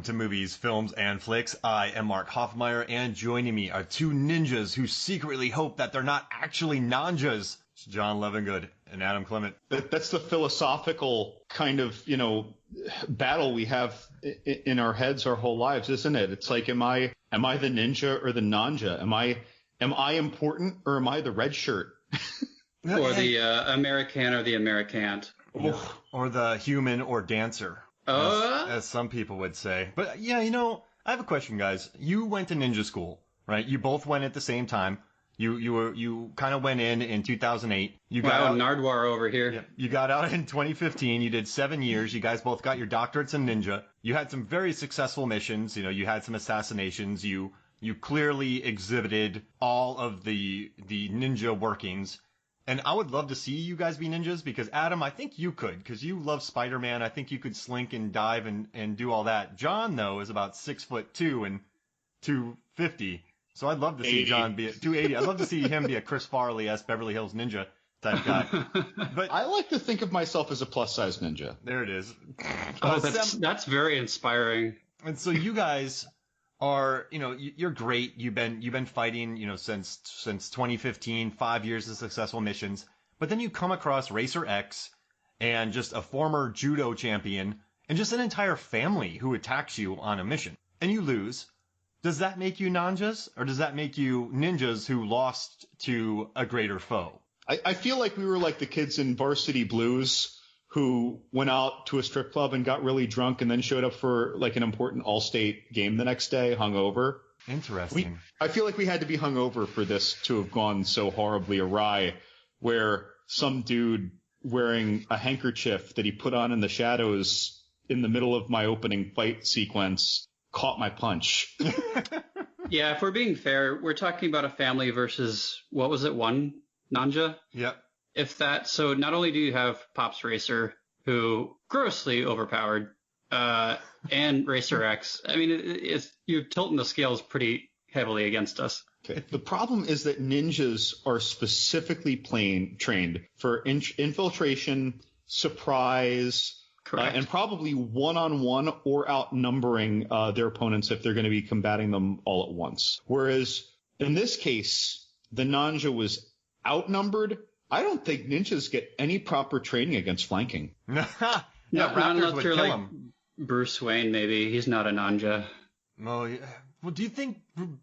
to Movies, Films, and Flicks. I am Mark Hoffmeyer, and joining me are two ninjas who secretly hope that they're not actually non-jas. It's John Levingood and Adam Clement. That's the philosophical kind of, battle we have in our heads our whole lives, isn't it? It's like, am I the ninja or the non-ja? Am I important or am I the red shirt? Or the American or the Americant. Or the human or dancer, as some people would say. But yeah, I have a question, guys. You went to ninja school, right? You both went at the same time. You kind of went in 2008. You got out, Nardwar over here. Yeah, you got out in 2015. You did 7 years. You guys both got your doctorates in ninja. You had some very successful missions. You had some assassinations. You clearly exhibited all of the ninja workings. And I would love to see you guys be ninjas because, Adam, I think you could because you love Spider-Man. I think you could slink and dive and do all that. John, though, is about 6'2" and 250. So I'd love to see John be 280. I'd love to see him be a Chris Farley-esque Beverly Hills Ninja type guy. But I like to think of myself as a plus-size ninja. There it is. That's very inspiring. And so you guys are, you're great. You've been fighting, since 2015, 5 years of successful missions. But then you come across Racer X and just a former judo champion and just an entire family who attacks you on a mission and you lose. Does that make you non-jas or does that make you ninjas who lost to a greater foe? I feel like we were like the kids in Varsity Blues who went out to a strip club and got really drunk and then showed up for like an important all-state game the next day, hungover. Interesting. I feel like we had to be hungover for this to have gone so horribly awry, where some dude wearing a handkerchief that he put on in the shadows in the middle of my opening fight sequence caught my punch. Yeah, if we're being fair, we're talking about a family versus, what was it, one non-ja? Yep. So not only do you have Pops Racer, who grossly overpowered, and Racer X, I mean, you're tilting the scales pretty heavily against us. Okay. The problem is that ninjas are specifically trained for infiltration, surprise, and probably one-on-one or outnumbering their opponents if they're going to be combating them all at once. Whereas in this case, the non-ja was outnumbered. I don't think ninjas get any proper training against flanking. Raptors unless would you're kill like him. Bruce Wayne, maybe. He's not a non-ja. Well, do you think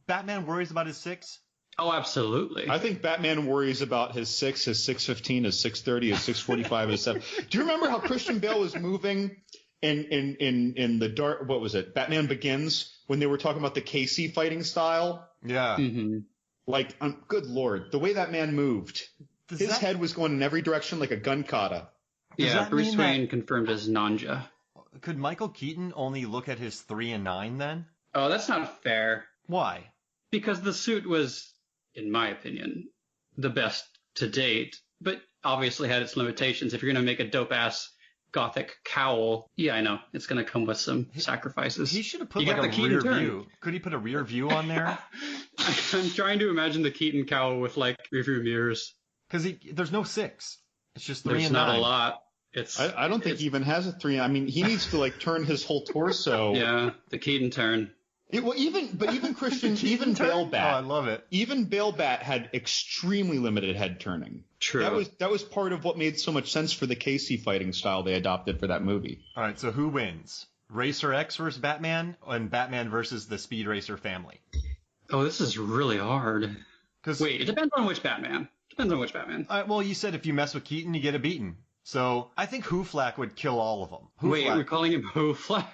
Batman worries about his 6? Oh, absolutely. I think Batman worries about his 6, his 6'15", his 6'30", his 6'45", his 7. Do you remember how Christian Bale was moving in the dark? What was it? Batman Begins, when they were talking about the KC fighting style. Yeah. Mm-hmm. Like, good Lord, the way that man moved. His head was going in every direction like a gun kata. Yeah, Bruce Wayne confirmed as non-ja. Could Michael Keaton only look at his 3 and 9 then? Oh, that's not fair. Why? Because the suit was, in my opinion, the best to date, but obviously had its limitations. If you're going to make a dope-ass gothic cowl, yeah, I know, it's going to come with some sacrifices. He should have put like a rear view. Could he put a rear view on there? I'm trying to imagine the Keaton cowl with like rear view mirrors. Because there's no 6. It's just 3 and 9. There's not a lot. I don't think he even has a 3. I mean, he needs to like turn his whole torso. Yeah, the Keaton turn. Even Christian, even Balebat. Oh, I love it. Even Balebat had extremely limited head turning. True. That was part of what made so much sense for the Casey fighting style they adopted for that movie. All right, so who wins? Racer X versus Batman, and Batman versus the Speed Racer family? Oh, this is really hard. Wait, it depends on which Batman. Well, you said if you mess with Keaton, you get a beating. So I think Hooflack would kill all of them. Wait, we're calling him Hooflack?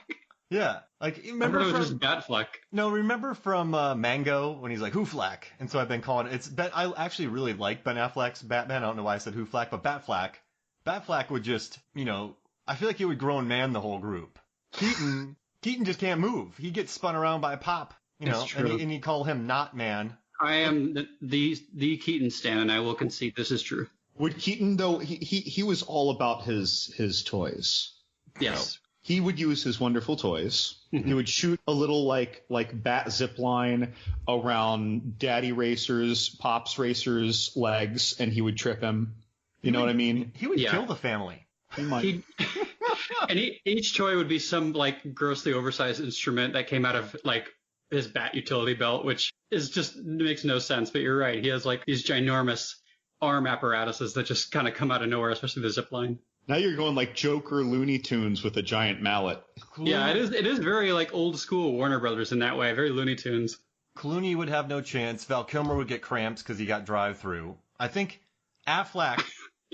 Yeah. Like, remember it was just Batfleck. No, remember from Mango when he's like, Hooflack? And so I've been calling it. I actually really like Ben Affleck's Batman. I don't know why I said Hooflack, but Batfleck would just, I feel like he would grown man the whole group. Keaton just can't move. He gets spun around by a pop, and you call him not man. I am the Keaton stan, and I will concede this is true. Would Keaton, though, he was all about his toys. Yes. He would use his wonderful toys. He would shoot a little like bat zip line around Daddy Racer's, Pops Racer's legs, and he would trip him. You know what I mean? He would kill the family. He might. And each toy would be some like grossly oversized instrument that came out of like his bat utility belt, which is just makes no sense. But you're right. He has like these ginormous arm apparatuses that just kind of come out of nowhere, especially the zip line. Now you're going like Joker Looney Tunes with a giant mallet. Yeah, it is very like old school Warner Brothers in that way, very Looney Tunes. Clooney would have no chance. Val Kilmer would get cramps because he got drive-through. I think Affleck,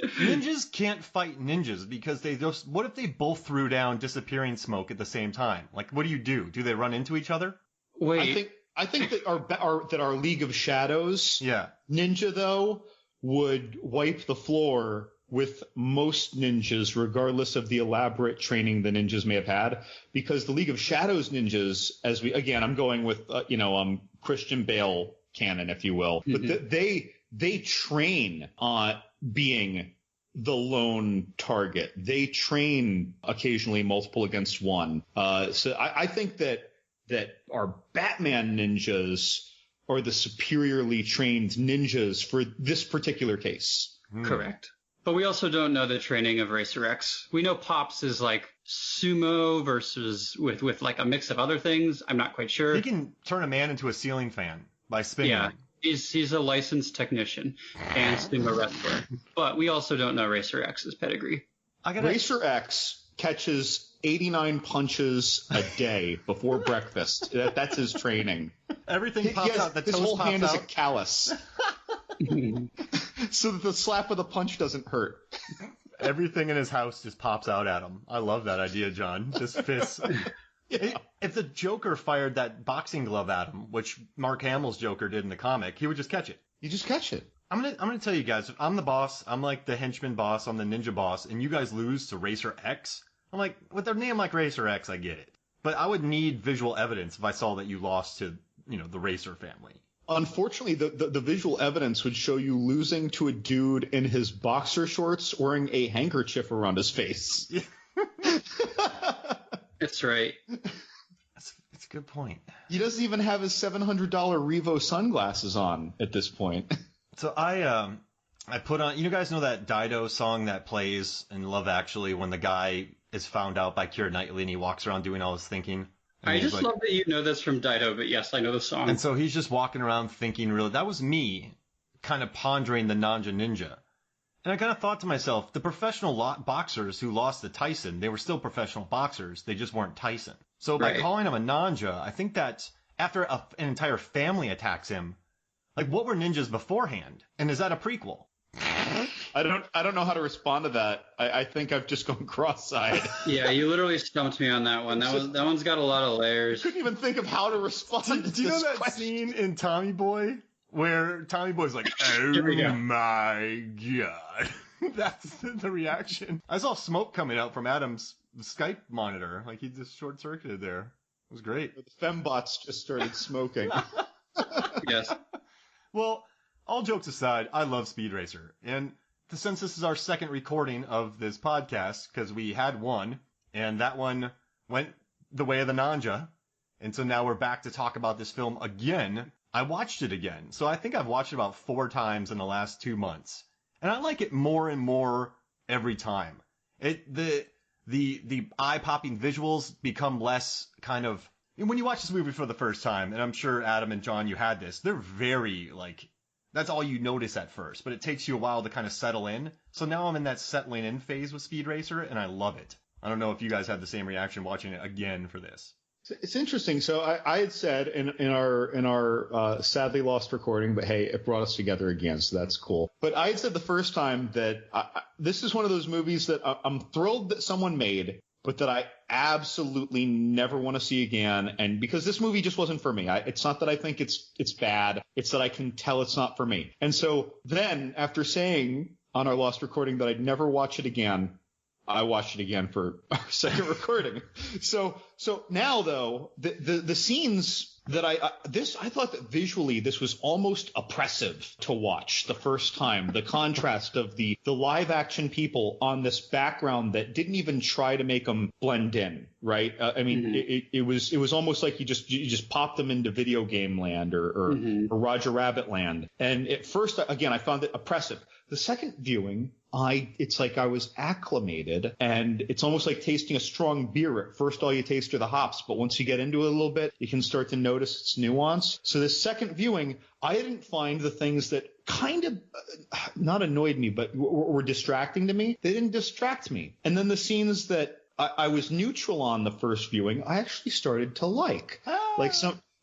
ninjas can't fight ninjas because they just, what if they both threw down disappearing smoke at the same time? Like, what do? Do they run into each other? Wait. I think that our League of Shadows ninja, though, would wipe the floor with most ninjas, regardless of the elaborate training the ninjas may have had, because the League of Shadows ninjas, I'm going with, Christian Bale canon, if you will, but they train on being the lone target. They train occasionally multiple against one. So I think that our Batman ninjas are the superiorly trained ninjas for this particular case. Correct. But we also don't know the training of Racer X. We know Pops is like sumo versus with like a mix of other things. I'm not quite sure. He can turn a man into a ceiling fan by spinning. Yeah, he's a licensed technician and sumo wrestler. But we also don't know Racer X's pedigree. Racer X catches 89 punches a day before breakfast. That's his training. Everything pops out. The toes his whole pops hand out. is a callus. So that the slap of the punch doesn't hurt. Everything in his house just pops out at him. I love that idea, John. Just fists. Yeah. If the Joker fired that boxing glove at him, which Mark Hamill's Joker did in the comic, he would just catch it. You just catch it. I'm gonna tell you guys, if I'm the boss, I'm like the henchman boss, I'm the ninja boss, and you guys lose to Racer X, I'm like, with a name like Racer X, I get it. But I would need visual evidence if I saw that you lost to, the Racer family. Unfortunately, the visual evidence would show you losing to a dude in his boxer shorts wearing a handkerchief around his face. That's right. That's a good point. He doesn't even have his $700 Revo sunglasses on at this point. So I put on, you guys know that Dido song that plays in Love Actually when the guy is found out by Keira Knightley and he walks around doing all his thinking? I just love that you know this from Dido, but yes, I know the song. And so he's just walking around thinking, really, that was me kind of pondering the Non-jas ninja. And I kind of thought to myself, the professional boxers who lost to Tyson, they were still professional boxers. They just weren't Tyson. So by calling him a Non-jas, I think that after an entire family attacks him, like what were ninjas beforehand? And is that a prequel? I don't know how to respond to that. I think I've just gone cross-eyed. Yeah, you literally stumped me on that one. That one's got a lot of layers. I couldn't even think of how to respond. Do you know that scene in Tommy Boy where Tommy Boy's like, "Oh my god," that's the reaction. I saw smoke coming out from Adam's Skype monitor, like he just short-circuited there. It was great. The fembots just started smoking. Yes. Well, all jokes aside, I love Speed Racer. And since this is our second recording of this podcast, because we had one, and that one went the way of the Non-jas, and so now we're back to talk about this film again, I watched it again. So I think I've watched it about 4 times in the last 2 months. And I like it more and more every time. The eye-popping visuals become less kind of... When you watch this movie for the first time, and I'm sure Adam and John, you had this, they're very, that's all you notice at first, but it takes you a while to kind of settle in. So now I'm in that settling in phase with Speed Racer, and I love it. I don't know if you guys had the same reaction watching it again for this. It's interesting. So I had said in our sadly lost recording, but hey, it brought us together again, so that's cool. But I had said the first time that this is one of those movies that I'm thrilled that someone made, but that I absolutely never want to see again. And because this movie just wasn't for me. It's not that I think it's bad. It's that I can tell it's not for me. And so then after saying on our lost recording that I'd never watch it again, I watched it again for our second recording. So now though, the scenes that I thought that visually this was almost oppressive to watch the first time. The contrast of the live action people on this background that didn't even try to make them blend in, right? It was almost like you just popped them into video game land or Roger Rabbit land. And at first, again, I found it oppressive. The second viewing, it's like I was acclimated, and it's almost like tasting a strong beer. At first, all you taste are the hops, but once you get into it a little bit, you can start to notice its nuance. So this second viewing, I didn't find the things that kind of not annoyed me, but were distracting to me. They didn't distract me. And then the scenes that I was neutral on the first viewing, I actually started to like.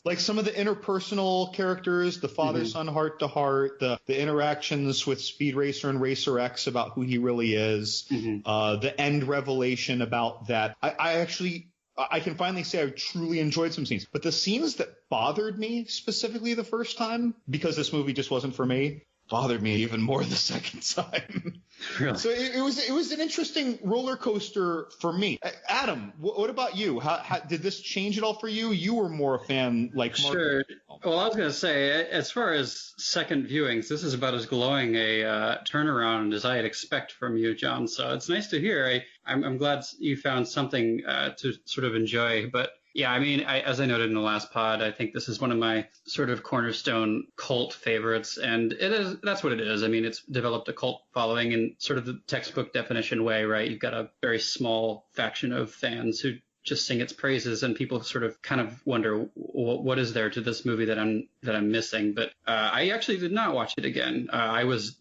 Like some of the interpersonal characters, the father-son heart-to-heart, the interactions with Speed Racer and Racer X about who he really is, the end revelation about that. I can finally say I truly enjoyed some scenes. But the scenes that bothered me specifically the first time, because this movie just wasn't for me, bothered me even more the second time. Really? So it was an interesting roller coaster for me. Adam, what about you? How did this change at all for you? You were more a fan like Mark. Sure. Well, I was going to say, as far as second viewings, this is about as glowing a turnaround as I'd expect from you, John. So it's nice to hear. I'm glad you found something to sort of enjoy. But yeah, I mean, as I noted in the last pod, I think this is one of my sort of cornerstone cult favorites, and that's what it is. I mean, it's developed a cult following in sort of the textbook definition way, right? You've got a very small faction of fans who just sing its praises, and people sort of kind of wonder what is there to this movie that I'm missing. But I actually did not watch it again. I was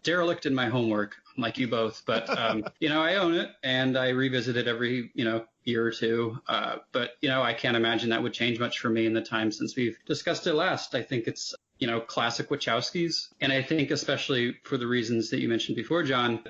derelict in my homework, like you both. But I own it, and I revisit it every year or two. But I can't imagine that would change much for me in the time since we've discussed it last. I think it's classic Wachowskis. And I think especially for the reasons that you mentioned before, John,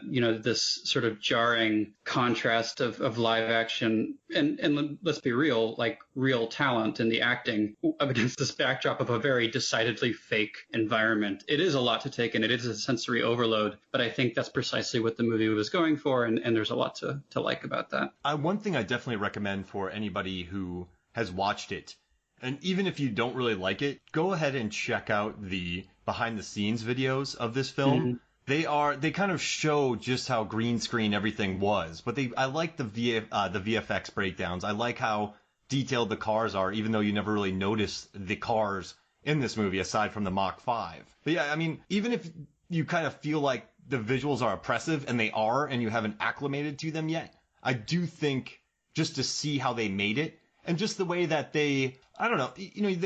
this sort of jarring contrast of live action and let's be real, like real talent in the acting against this backdrop of a very decidedly fake environment. It is a lot to take in. It is a sensory overload, but I think that's precisely what the movie was going for. And there's a lot to like about that. One thing I definitely recommend for anybody who has watched it, and even if you don't really like it, go ahead and check out the behind the scenes videos of this film. They kind of show just how green screen everything was, but I like the VFX breakdowns. I like how detailed the cars are, even though you never really notice the cars in this movie aside from the Mach 5. But yeah, I mean, even if you kind of feel like the visuals are oppressive, and they are, and you haven't acclimated to them yet, I do think just to see how they made it, and just the way that they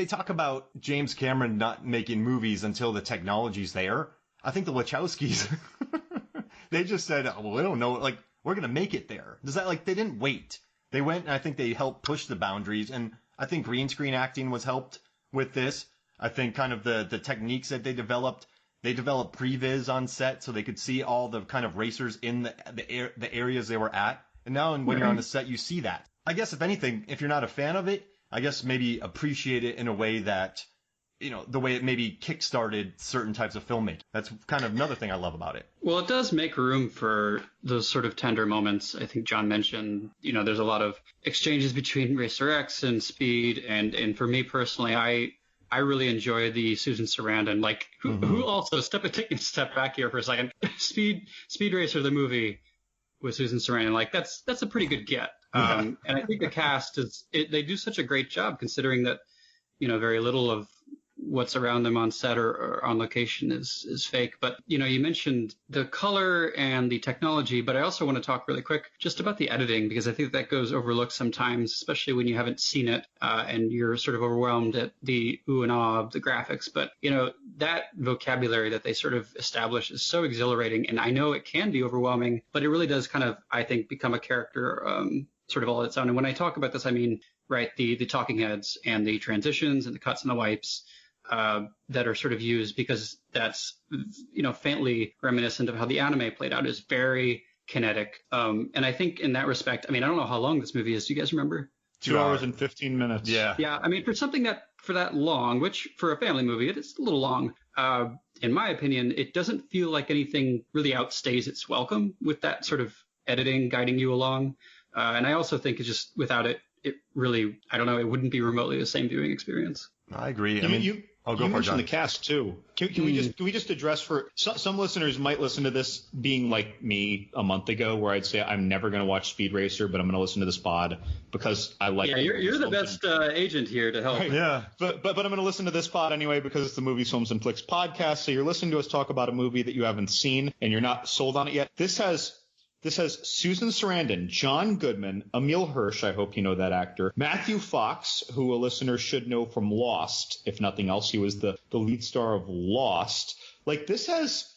talk about James Cameron not making movies until the technology's there. I think the Wachowskis, they just said, well, we don't know, like, we're going to make it there. They didn't wait. They went, and I think they helped push the boundaries, and I think green screen acting was helped with this. I think kind of the techniques that they developed previs on set so they could see all the kind of racers in the areas they were at. And now when you're on the set, you see that. I guess if anything, if you're not a fan of it, I guess maybe appreciate it in a way that, the way it maybe kickstarted certain types of filmmaking. That's kind of another thing I love about it. Well, it does make room for those sort of tender moments. I think John mentioned, there's a lot of exchanges between Racer X and Speed. And for me personally, I really enjoy the Susan Sarandon, like who also taking a step back here for a second. Speed Racer, the movie with Susan Sarandon, like that's a pretty good get. And I think the cast they do such a great job considering that, very little of what's around them on set or on location is fake. But, you mentioned the color and the technology, but I also want to talk really quick just about the editing, because I think that goes overlooked sometimes, especially when you haven't seen it and you're sort of overwhelmed at the ooh and ah of the graphics. But, that vocabulary that they sort of establish is so exhilarating. And I know it can be overwhelming, but it really does kind of, I think, become a character sort of all its own. And when I talk about this, I mean, right, the talking heads and the transitions and the cuts and the wipes that are sort of used, because that's, faintly reminiscent of how the anime played out, is very kinetic. And I think in that respect, I mean, I don't know how long this movie is. Do you guys remember? 2 hours and 15 minutes. Yeah. I mean, for something for that long, which for a family movie, it is a little long. In my opinion, it doesn't feel like anything really outstays its welcome with that sort of editing guiding you along. And I also think it's just without it really, I don't know, it wouldn't be remotely the same viewing experience. I agree. Oh, go you for it, mentioned John. the cast too. Can we just address for some listeners might listen to this being like me a month ago, where I'd say I'm never going to watch Speed Racer, but I'm going to listen to this pod because I like. Yeah, you're the best agent here to help. Right. Yeah, but I'm going to listen to this pod anyway because it's the Movies, Films, and Flicks podcast. So you're listening to us talk about a movie that you haven't seen and you're not sold on it yet. This has Susan Sarandon, John Goodman, Emil Hirsch, I hope you know that actor, Matthew Fox, who a listener should know from Lost, if nothing else. He was the lead star of Lost. Like this has,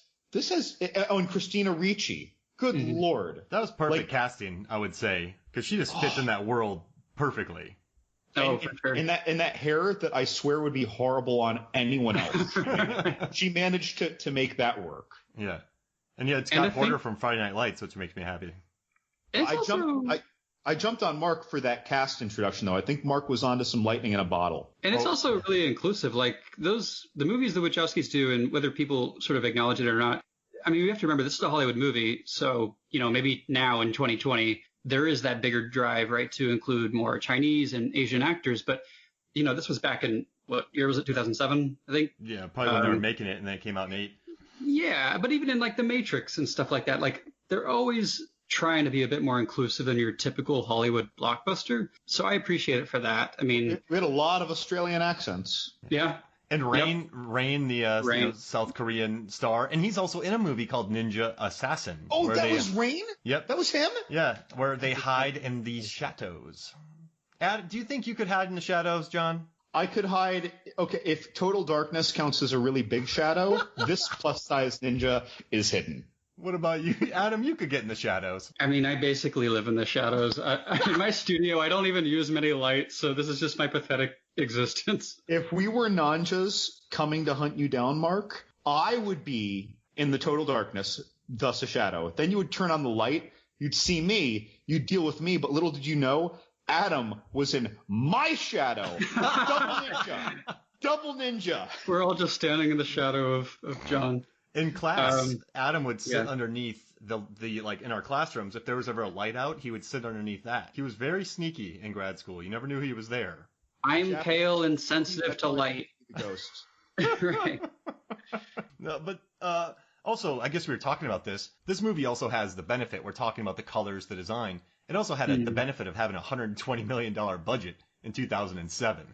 and Christina Ricci. Good Lord. that was perfect casting, I would say, because she just fits in that world perfectly. Oh, for sure. And that hair that I swear would be horrible on anyone else. She managed to make that work. Yeah. And yeah, it's Scott Porter from Friday Night Lights, which makes me happy. I jumped on Mark for that cast introduction, though. I think Mark was onto some lightning in a bottle. And it's also really inclusive. Like the movies the Wachowskis do, and whether people sort of acknowledge it or not. I mean, we have to remember this is a Hollywood movie, so maybe now in 2020 there is that bigger drive, right, to include more Chinese and Asian actors. But this was back in what year was it? 2007, I think. Yeah, probably when they were making it, and then it came out in 2008. Yeah, but even in like The Matrix and stuff like that, like they're always trying to be a bit more inclusive than your typical Hollywood blockbuster. So I appreciate it for that. I mean, we had a lot of Australian accents. Yeah. And Rain, the South Korean star, and he's also in a movie called Ninja Assassin. Oh, that was Rain? Yep. That was him? Yeah, where they hide in these shadows. Do you think you could hide in the shadows, John? I could hide. Okay, if Total Darkness counts as a really big shadow, this plus-size ninja is hidden. What about you, Adam? You could get in the shadows. I mean, I basically live in the shadows. In my studio, I don't even use many lights, so this is just my pathetic existence. If we were non-jas coming to hunt you down, Mark, I would be in the total darkness, thus a shadow. Then you would turn on the light, you'd see me, you'd deal with me, but little did you know, Adam was in my shadow. Double ninja. We're all just standing in the shadow of John. In class, Adam would sit underneath the like in our classrooms. If there was ever a light out, he would sit underneath that. He was very sneaky in grad school. You never knew he was there. I'm pale and sensitive to light. Ghosts. Right. No, but also, I guess we were talking about this. This movie also has the benefit. We're talking about the colors, the design. It also had the benefit of having a $120 million budget in 2007.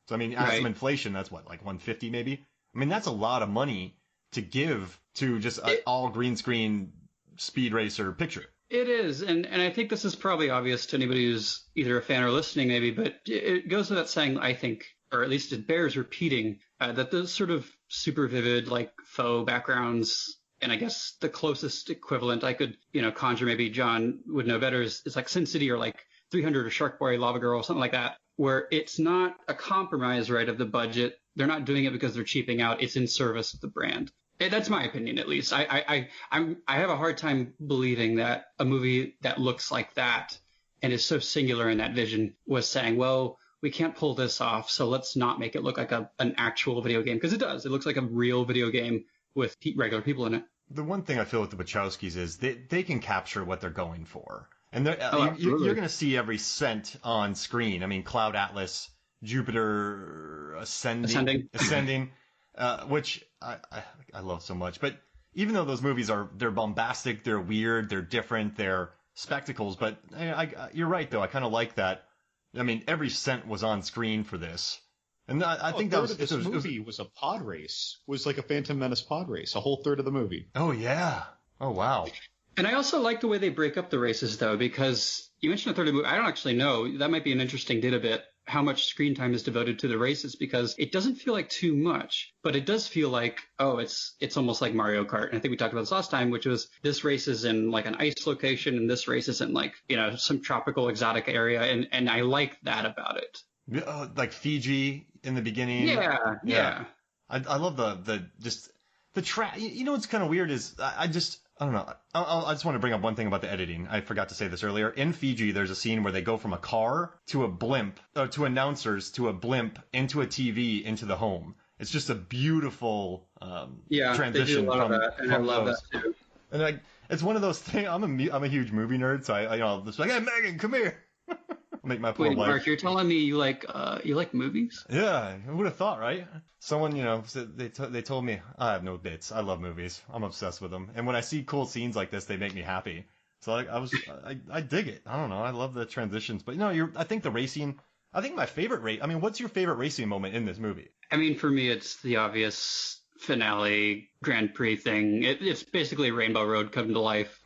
So, I mean, add some inflation, that's what, like 150 maybe? I mean, that's a lot of money to give to just an all green screen speed racer picture. It is. And I think this is probably obvious to anybody who's either a fan or listening maybe, but it goes without saying, I think, or at least it bears repeating, that those sort of super vivid, like faux backgrounds, and I guess the closest equivalent I could, conjure, maybe John would know better, is like Sin City or like 300 or Shark Boy, Lava Girl, something like that, where it's not a compromise, right, of the budget. They're not doing it because they're cheaping out. It's in service of the brand. That's my opinion, at least. I have a hard time believing that a movie that looks like that and is so singular in that vision was saying, well, we can't pull this off, so let's not make it look like an actual video game. Because it does. It looks like a real video game with regular people in it. The one thing I feel with the Wachowskis is they can capture what they're going for. And you're going to see every scent on screen. I mean, Cloud Atlas, Jupiter Ascending, which I love so much. But even though those movies they're bombastic, they're weird, they're different, they're spectacles. But you're right, though. I kind of like that. I mean, every scent was on screen for this. And I think that was this movie was a pod race. Was like a Phantom Menace pod race. A whole third of the movie. Oh yeah. Oh wow. And I also like the way they break up the races, though, because you mentioned a third of the movie. I don't actually know. That might be an interesting data bit, how much screen time is devoted to the races, because it doesn't feel like too much, but it does feel like, it's almost like Mario Kart. And I think we talked about this last time, which was this race is in like an ice location and this race is in like, some tropical exotic area. And I like that about it. Like Fiji in the beginning. Yeah. I love the track. What's kind of weird is I don't know. I just want to bring up one thing about the editing. I forgot to say this earlier. In Fiji, there's a scene where they go from a car to a blimp, to announcers, to a blimp, into a TV, into the home. It's just a beautiful transition. They do a lot of that, and I love that too. And it's one of those things. I'm a huge movie nerd, so I just like, hey Megan, come here. Make my poor Wait, wife. Mark, you're telling me you like movies? Yeah, who would have thought, right? Someone, they told me I have no bits. I love movies. I'm obsessed with them. And when I see cool scenes like this, they make me happy. So I dig it. I don't know. I love the transitions. But I think the racing. I think my favorite race. I mean, what's your favorite racing moment in this movie? I mean, for me, it's the obvious finale Grand Prix thing. It's basically Rainbow Road come to life.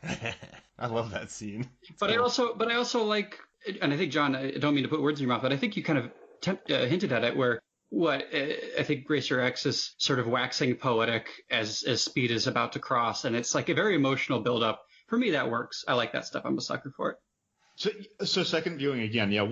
I love that scene. But I also like, and I think, John, I don't mean to put words in your mouth, but I think you kind of hinted at it, where I think Racer X is sort of waxing poetic as Speed is about to cross, and it's like a very emotional build-up. For me, that works. I like that stuff. I'm a sucker for it. So second viewing again, yeah.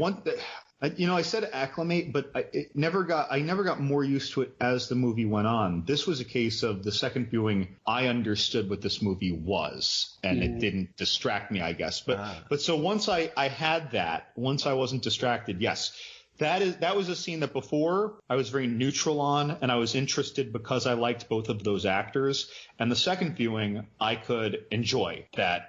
I said acclimate, but I never got more used to it as the movie went on. This was a case of the second viewing, I understood what this movie was, and it didn't distract me, I guess. But so once I had that, once I wasn't distracted, yes. That was a scene that before I was very neutral on, and I was interested because I liked both of those actors. And the second viewing, I could enjoy that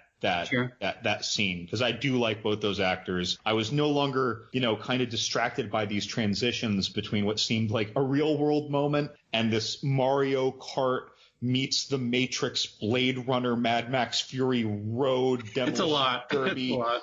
scene because I do like both those actors. I was no longer, kind of distracted by these transitions between what seemed like a real world moment and this Mario Kart meets the Matrix, Blade Runner, Mad Max Fury Road, It's a lot. Derby. It's a lot.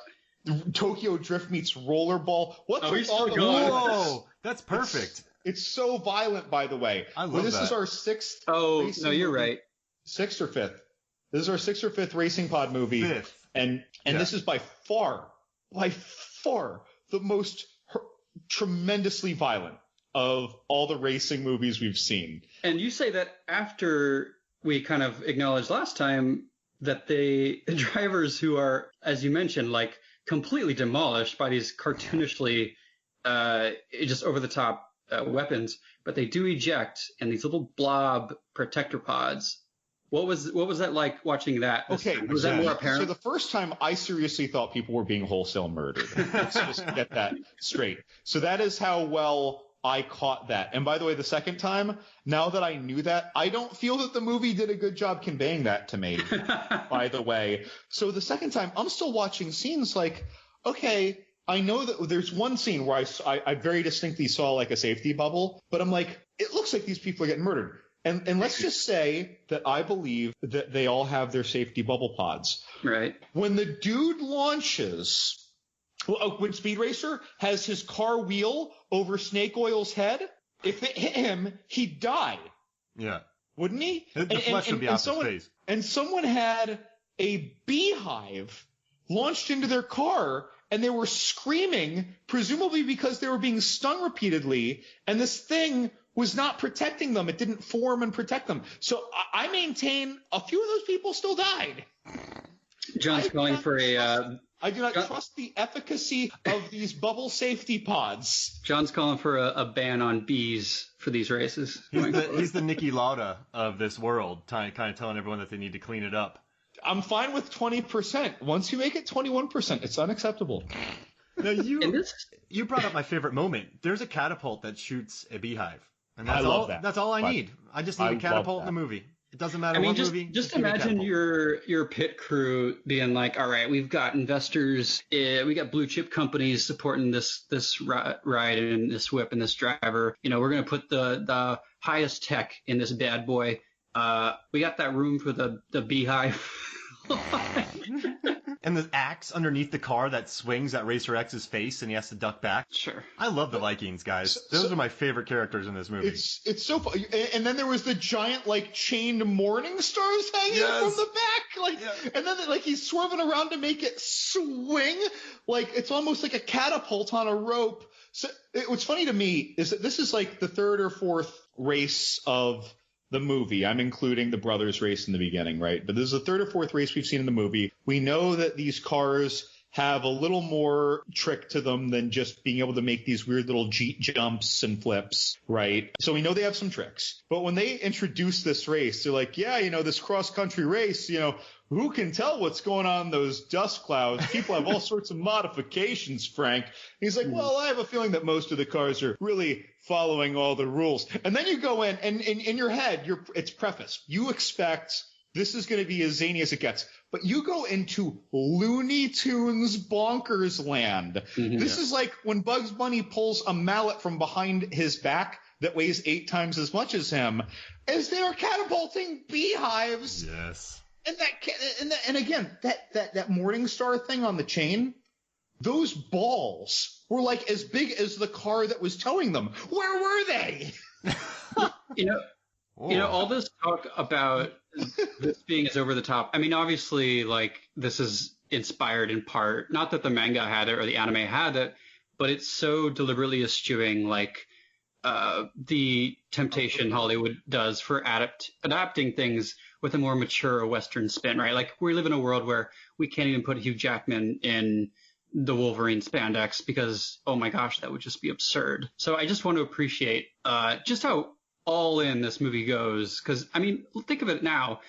Tokyo Drift meets Rollerball. Whoa, that's perfect. It's so violent, by the way. I love that. This is our sixth. Oh, no, you're right. Sixth or fifth. This is our sixth or fifth Racing Pod movie. Fifth. And this is by far the most tremendously violent of all the racing movies we've seen. And you say that after we kind of acknowledged last time that the drivers who are, as you mentioned, like completely demolished by these cartoonishly just over the top weapons, but they do eject in these little blob protector pods. What was that like watching that? Okay, was that more apparent? So the first time I seriously thought people were being wholesale murdered. Let's just get that straight. So that is how well I caught that. And by the way, the second time, now that I knew that, I don't feel that the movie did a good job conveying that to me, by the way. So the second time, I'm still watching scenes like, okay, I know that there's one scene where I very distinctly saw like a safety bubble, but I'm like, it looks like these people are getting murdered. And let's just say that I believe that they all have their safety bubble pods. Right. When the dude launches, when Speed Racer has his car wheel over Snake Oil's head, if it hit him, he'd die. Yeah. Wouldn't he? The flesh would be off his face. And someone had a beehive launched into their car, and they were screaming, presumably because they were being stung repeatedly, and this thing was not protecting them. It didn't form and protect them. So I maintain a few of those people still died. John's calling for I do not trust the efficacy of these bubble safety pods. John's calling for a ban on bees for these races. He's the Nicky Lauda of this world, kind of telling everyone that they need to clean it up. I'm fine with 20%. Once you make it 21%, it's unacceptable. Now you brought up my favorite moment. There's a catapult that shoots a beehive. And that's love that. That's all I need. I just need a catapult in the movie. It doesn't matter what movie. Just imagine your pit crew being like, all right, we've got investors, we got blue chip companies supporting this ride and this whip and this driver. We're going to put the highest tech in this bad boy. We got that room for the beehive. And the axe underneath the car that swings at Racer X's face and he has to duck back. Sure. I love the Vikings, guys. Those are my favorite characters in this movie. It's so fun. And then there was the giant chained morning stars hanging from the back. And then he's swerving around to make it swing. It's almost like a catapult on a rope. So what's funny to me is that this is the third or fourth race of the movie. I'm including the brothers race in the beginning, right? But this is the third or fourth race we've seen in the movie. We know that these cars have a little more trick to them than just being able to make these weird little jumps and flips, right? So we know they have some tricks. But when they introduce this race, they're like, this cross-country race, who can tell what's going on in those dust clouds? People have all sorts of modifications, Frank. And he's like, well, I have a feeling that most of the cars are really following all the rules. And then you go in, and in your head, it's prefaced. You expect this is going to be as zany as it gets. But you go into Looney Tunes bonkers land. Mm-hmm. This is like when Bugs Bunny pulls a mallet from behind his back that weighs 8 times as much as him, as they're catapulting beehives. Yes. And again, that Morningstar thing on the chain, those balls were like as big as the car that was towing them. Where were they? All this talk about this being as over the top. I mean, obviously, like, this is inspired in part, not that the manga had it or the anime had it, but it's so deliberately eschewing, like, the temptation Hollywood does for adapting things with a more mature Western spin, right? Like, we live in a world where we can't even put Hugh Jackman in the Wolverine spandex because, oh my gosh, that would just be absurd. So I just want to appreciate just how all in this movie goes. Because, I mean, think of it now.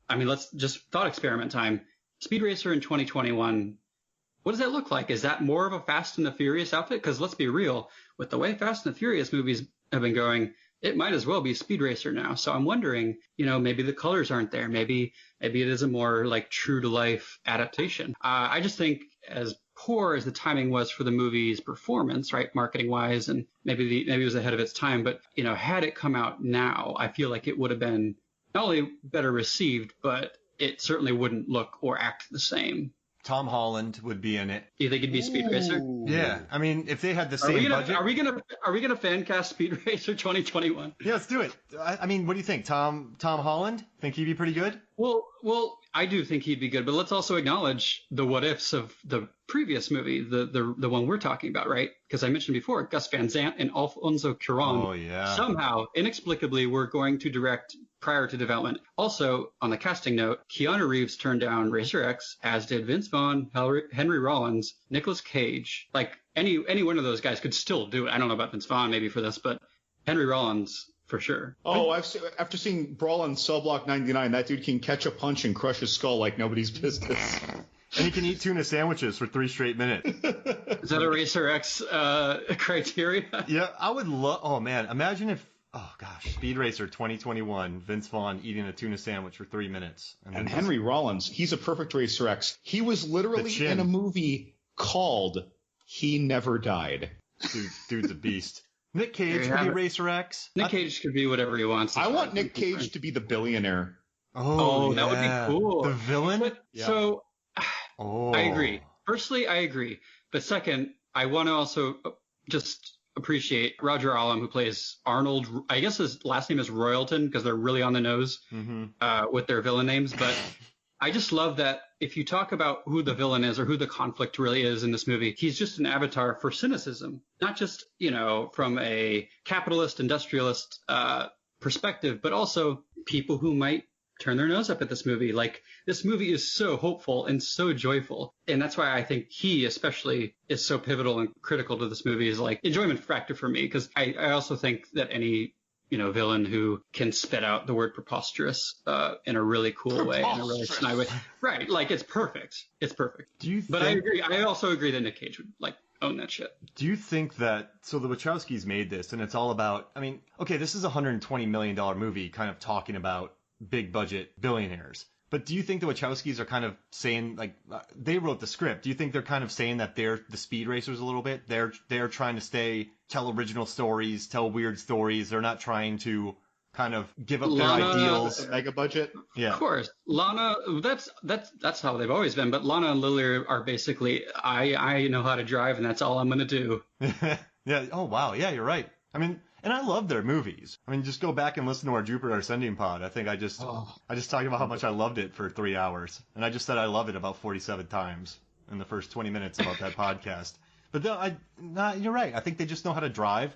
I mean, let's just thought experiment time. Speed Racer in 2021. What does that look like? Is that more of a Fast and the Furious outfit? Because let's be real, with the way Fast and the Furious movies have been going, it might as well be Speed Racer now. So I'm wondering, maybe the colors aren't there. Maybe it is a more like true to life adaptation. I just think as poor as the timing was for the movie's performance, right, marketing wise, and maybe it was ahead of its time, but had it come out now, I feel like it would have been not only better received, but it certainly wouldn't look or act the same. Tom Holland would be in it. Do you think it'd be Speed Racer? Yeah, I mean, if they had the same budget. Are we gonna fan cast Speed Racer 2021? Yeah, let's do it. I mean, what do you think, Tom Holland? Think he'd be pretty good? Well, I do think he'd be good, but let's also acknowledge the what ifs of the previous movie, the one we're talking about, right? Because I mentioned before, Gus Van Sant and Alfonso Cuarón somehow, inexplicably, were going to direct prior to development. Also, on the casting note, Keanu Reeves turned down Racer X, as did Vince Vaughn, Henry Rollins, Nicolas Cage. Like, any one of those guys could still do it. I don't know about Vince Vaughn maybe for this, but Henry Rollins for sure. Oh, after seeing Brawl on Cell Block 99, that dude can catch a punch and crush his skull like nobody's business. And he can eat tuna sandwiches for 3 straight minutes. Is that a Racer X criteria? Yeah, I would love. Oh man, imagine if. Oh gosh, Speed Racer 2021, Vince Vaughn eating a tuna sandwich for 3 minutes. And Henry Rollins, he's a perfect Racer X. He was literally in a movie called He Never Died. Dude's a beast. Nick Cage could be Racer X. Nick Cage could be whatever he wants. I want Nick Cage to be the billionaire. Oh, that would be cool. The villain? So, I agree. Firstly, I agree. But second, I want to also just appreciate Roger Allam, who plays Arnold. I guess his last name is Royalton because they're really on the nose with their villain names. But I just love that if you talk about who the villain is or who the conflict really is in this movie, he's just an avatar for cynicism, not just, from a capitalist, industrialist perspective, but also people who might turn their nose up at this movie. Like, this movie is so hopeful and so joyful. And that's why I think he especially is so pivotal and critical to this movie, is like enjoyment factor for me. Because I also think that any, villain who can spit out the word preposterous in a really cool way, in a really snide way. Right. Like, it's perfect. It's perfect. But I agree. I also agree that Nick Cage would own that shit. Do you think that, so the Wachowskis made this and it's all about, this is a $120 million movie kind of talking about big budget billionaires. But do you think the Wachowskis are kind of saying, they wrote the script? Do you think they're kind of saying that they're the Speed Racers a little bit? They're trying to tell original stories, tell weird stories. They're not trying to kind of give up their ideals. Mega budget. Yeah. Of course. Lana, that's how they've always been. But Lana and Lilly are basically, I know how to drive and that's all I'm going to do. Yeah. Oh, wow. Yeah, you're right. And I love their movies. Just go back and listen to our Jupiter Ascending pod. I think I just talked about how much I loved it for 3 hours. And I just said I love it about 47 times in the first 20 minutes about that podcast. But you're right. I think they just know how to drive.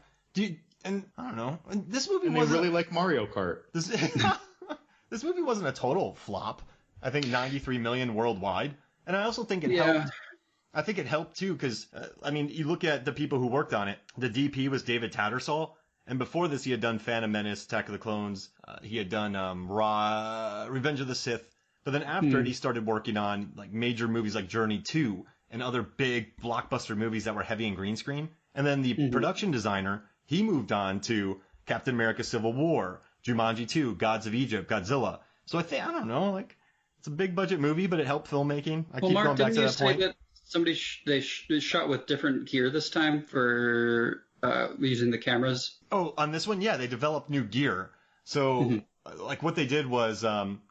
And I don't know. This movie wasn't... They really like Mario Kart. This movie wasn't a total flop. I think 93 million worldwide. And I also think it helped. I think it helped too because, you look at the people who worked on it. The DP was David Tattersall. And before this, he had done Phantom Menace, Attack of the Clones. He had done Revenge of the Sith. But then after it, he started working on major movies like Journey 2 and other big blockbuster movies that were heavy in green screen. And then the production designer, he moved on to Captain America: Civil War, Jumanji 2, Gods of Egypt, Godzilla. So I don't know, like it's a big budget movie, but it helped filmmaking. I keep Mark, going back didn't to you that say point. that somebody they shot with different gear this time for using the cameras? Oh, on this one, yeah, they developed new gear. So, like, what they did was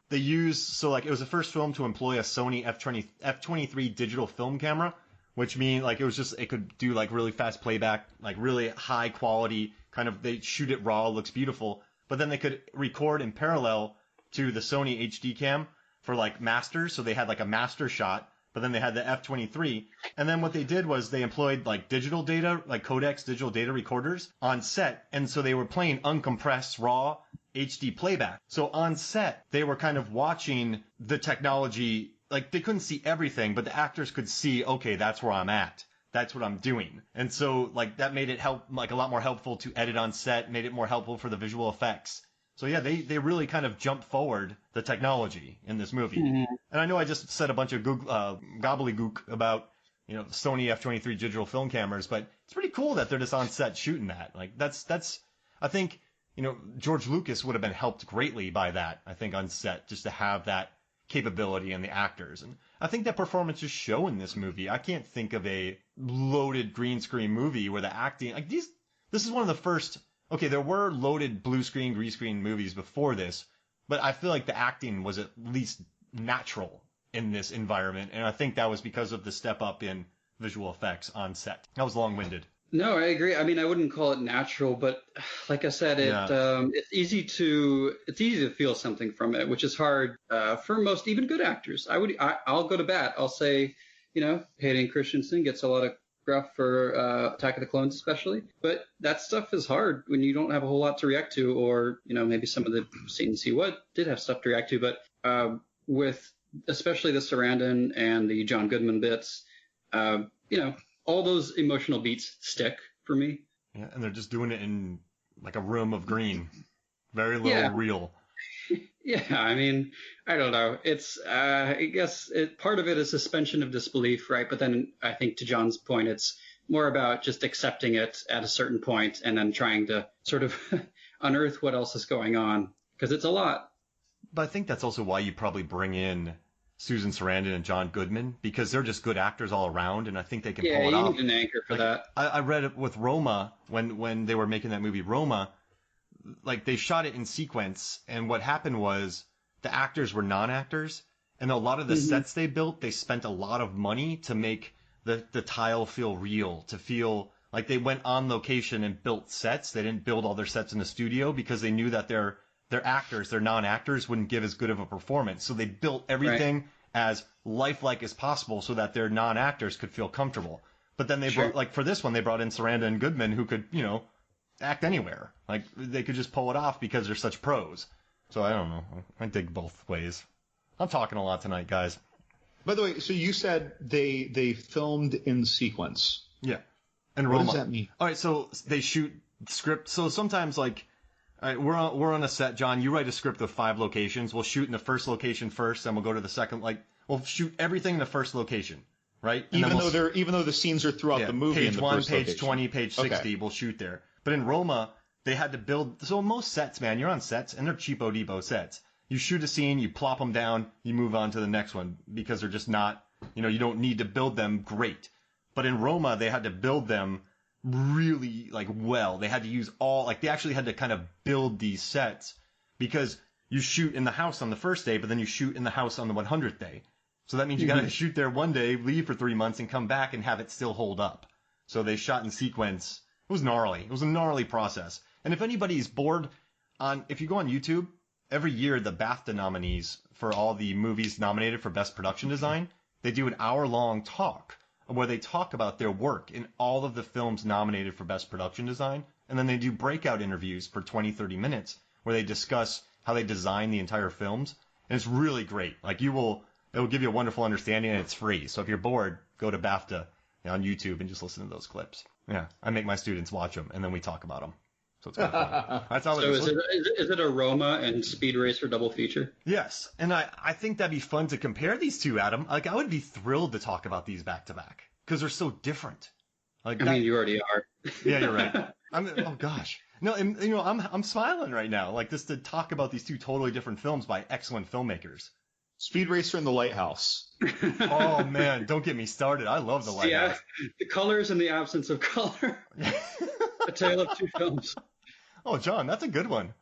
they used like it was the first film to employ a Sony F23 digital film camera, which means like it could do like really fast playback, like really high quality. Kind of they shoot it raw, looks beautiful, but then they could record in parallel to the Sony HD cam for like masters. So they had like a master shot, but then they had the F23. And then what they did was they employed like digital data, like codecs digital data recorders on set. And so they were playing uncompressed raw HD playback. So on set, they were kind of watching the technology. Like they couldn't see everything, but the actors could see, okay, that's where I'm at. That's what I'm doing. And so like that made it like a lot more helpful to edit on set, made it more helpful for the visual effects. So yeah, they really kind of jumped forward the technology in this movie. And I know I just said a bunch of gobbledygook about, Sony F23 digital film cameras, but it's pretty cool that they're just on set shooting that. Like that's I think, George Lucas would have been helped greatly by that, I think, on set, just to have that capability in the actors. And I think that performances show in this movie. I can't think of a loaded green screen movie where the acting, like this is one of the first. Okay, there were loaded blue screen, green screen movies before this, but I feel like the acting was at least natural in this environment, and I think that was because of the step up in visual effects on set. That was long-winded. No, I agree. I mean, I wouldn't call it natural, but like I said, it's easy to feel something from it, which is hard for most even good actors. I'll go to bat. I'll say, Hayden Christensen gets a lot of gruff for Attack of the Clones especially, but that stuff is hard when you don't have a whole lot to react to, or maybe some of the scenes he did have stuff to react to, but with especially the Sarandon and the John Goodman bits, all those emotional beats stick for me. Yeah, and they're just doing it in like a room of green, very little real. Yeah, I mean, I don't know. It's, I guess part of it is suspension of disbelief, right? But then I think to John's point, it's more about just accepting it at a certain point and then trying to sort of unearth what else is going on, because it's a lot. But I think that's also why you probably bring in Susan Sarandon and John Goodman, because they're just good actors all around, and I think they can pull it off. Yeah, you need an anchor for that. I read it with Roma when they were making that movie Roma. Like they shot it in sequence, and what happened was the actors were non-actors, and a lot of the sets they built, they spent a lot of money to make the tile feel real, to feel like they went on location and built sets. They didn't build all their sets in the studio because they knew that their actors, their non-actors, wouldn't give as good of a performance. So they built everything as lifelike as possible so that their non-actors could feel comfortable. But then they brought, like for this one, they brought in Sarandon and Goodman, who could, act anywhere. Like they could just pull it off because they're such pros. So I don't know. I dig both ways. I'm talking a lot tonight, guys. By the way, so you said they filmed in sequence. Yeah. And what does that mean? All right, so they shoot script. So sometimes like, all right, we're on a set, John. You write a script of 5 locations. We'll shoot in the first location first, then we'll go to the second. Like we'll shoot everything in the first location, right? And even though the scenes are throughout the movie. Page in the 1, first page location. 20, page 60. We'll shoot there. But in Roma, they had to build. So most sets, man, you're on sets, and they're cheapo debo sets. You shoot a scene, you plop them down, you move on to the next one because they're just not. You don't need to build them great. But in Roma, they had to build them really well. They had to use they actually had to kind of build these sets because you shoot in the house on the first day, but then you shoot in the house on the 100th day. So that means you got to shoot there one day, leave for 3 months, and come back and have it still hold up. So they shot in sequence. It was gnarly. It was a gnarly process. And if anybody's bored, if you go on YouTube, every year the BAFTA nominees for all the movies nominated for Best Production Design, they do an hour-long talk where they talk about their work in all of the films nominated for Best Production Design, and then they do breakout interviews for 20, 30 minutes where they discuss how they design the entire films, and it's really great. Like it will give you a wonderful understanding, and it's free. So if you're bored, go to BAFTA on YouTube and just listen to those clips. Yeah, I make my students watch them, and then we talk about them. So it's kind of fun. That's how it is. So is it a Roma and Speed Racer double feature? Yes, and I think that'd be fun to compare these two, Adam. Like I would be thrilled to talk about these back to back because they're so different. Like I mean, you already are. Yeah, you're right. Oh gosh, No, and you know, I'm smiling right now, like just to talk about these two totally different films by excellent filmmakers. Speed Racer and The Lighthouse. Oh man, don't get me started. I love The Lighthouse. Yeah, the colors and the absence of color. A tale of two films. Oh, John, that's a good one.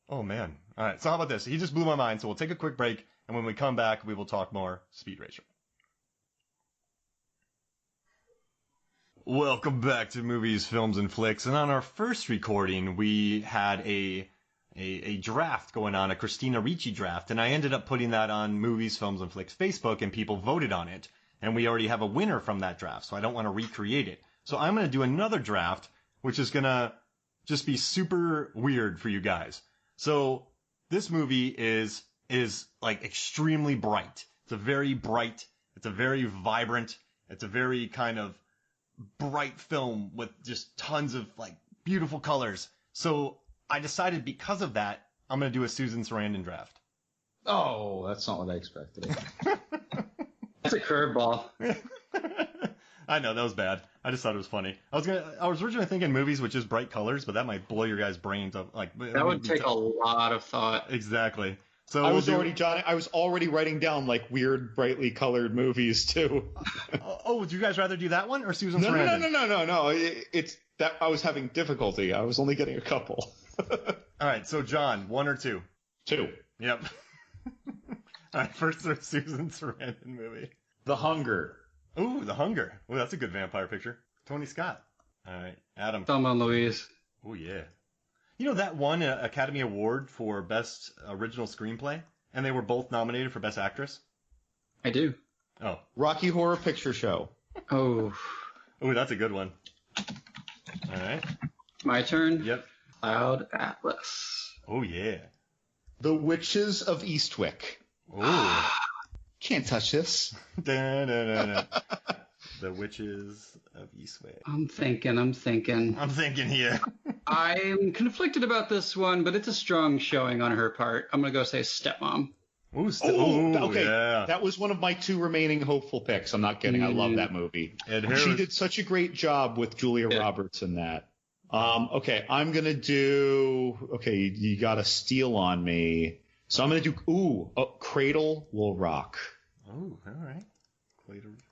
Oh man. All right, so how about this? He just blew my mind, so we'll take a quick break, and when we come back, we will talk more Speed Racer. Welcome back to Movies, Films, and Flicks. And on our first recording, we had a draft going on, a Christina Ricci draft, and I ended up putting that on Movies, Films, and Flicks Facebook, and people voted on it. And we already have a winner from that draft, so I don't want to recreate it. So I'm going to do another draft, which is going to just be super weird for you guys. So this movie is like extremely bright. It's a very bright, it's a very vibrant, it's a very kind of bright film with just tons of like beautiful colors. So I decided because of that, I'm going to do a Susan Sarandon draft. Oh, that's not what I expected. That's a curveball. I know, that was bad. I just thought it was funny. I was originally thinking movies with just bright colors, but that might blow your guys' brains up. Like that would take a lot of thought. Exactly. So I was already writing down like weird, brightly colored movies too. Oh, would you guys rather do that one or Susan Sarandon? No. It's that I was having difficulty. I was only getting a couple. All right, so John, 1 or 2? 2. Yep. All right, first there's Susan Sarandon movie. The Hunger. Ooh, The Hunger. Ooh, that's a good vampire picture. Tony Scott. All right, Adam. Thelma and Louise. Oh yeah. You know that won an Academy Award for Best Original Screenplay, and they were both nominated for Best Actress. I do. Oh. Rocky Horror Picture Show. Oh. Ooh, that's a good one. All right. My turn. Yep. Cloud Atlas. Oh yeah. The Witches of Eastwick. Ooh. Can't touch this. Da-da-da-da. The Witches of Eastwick. I'm thinking here. I'm conflicted about this one, but it's a strong showing on her part. I'm going to go say Stepmom. Ooh, okay. Yeah. That was one of my 2 remaining hopeful picks. I'm not kidding. I love that movie. She did such a great job with Julia Roberts in that. Okay, I'm going to do... Okay, you got to steal on me. So I'm going to do... Cradle Will Rock. Oh, all right.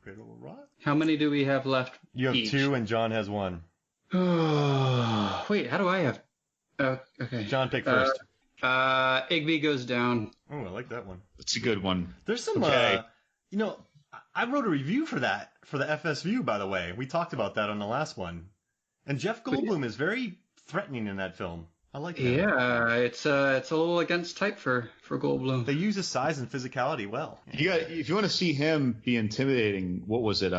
Cradle Will Rock. How many do we have left? You have each? 2 and John has 1. Wait, how do I have... okay. John, pick first. Igby Goes Down. Oh, I like that one. It's a good one. There's some... Okay. I wrote a review for that, for the FS View, by the way. We talked about that on the last one. And Jeff Goldblum is very threatening in that film. I like that. Yeah, it's a little against type for Goldblum. They use his size and physicality well. If you want to see him be intimidating, what was it?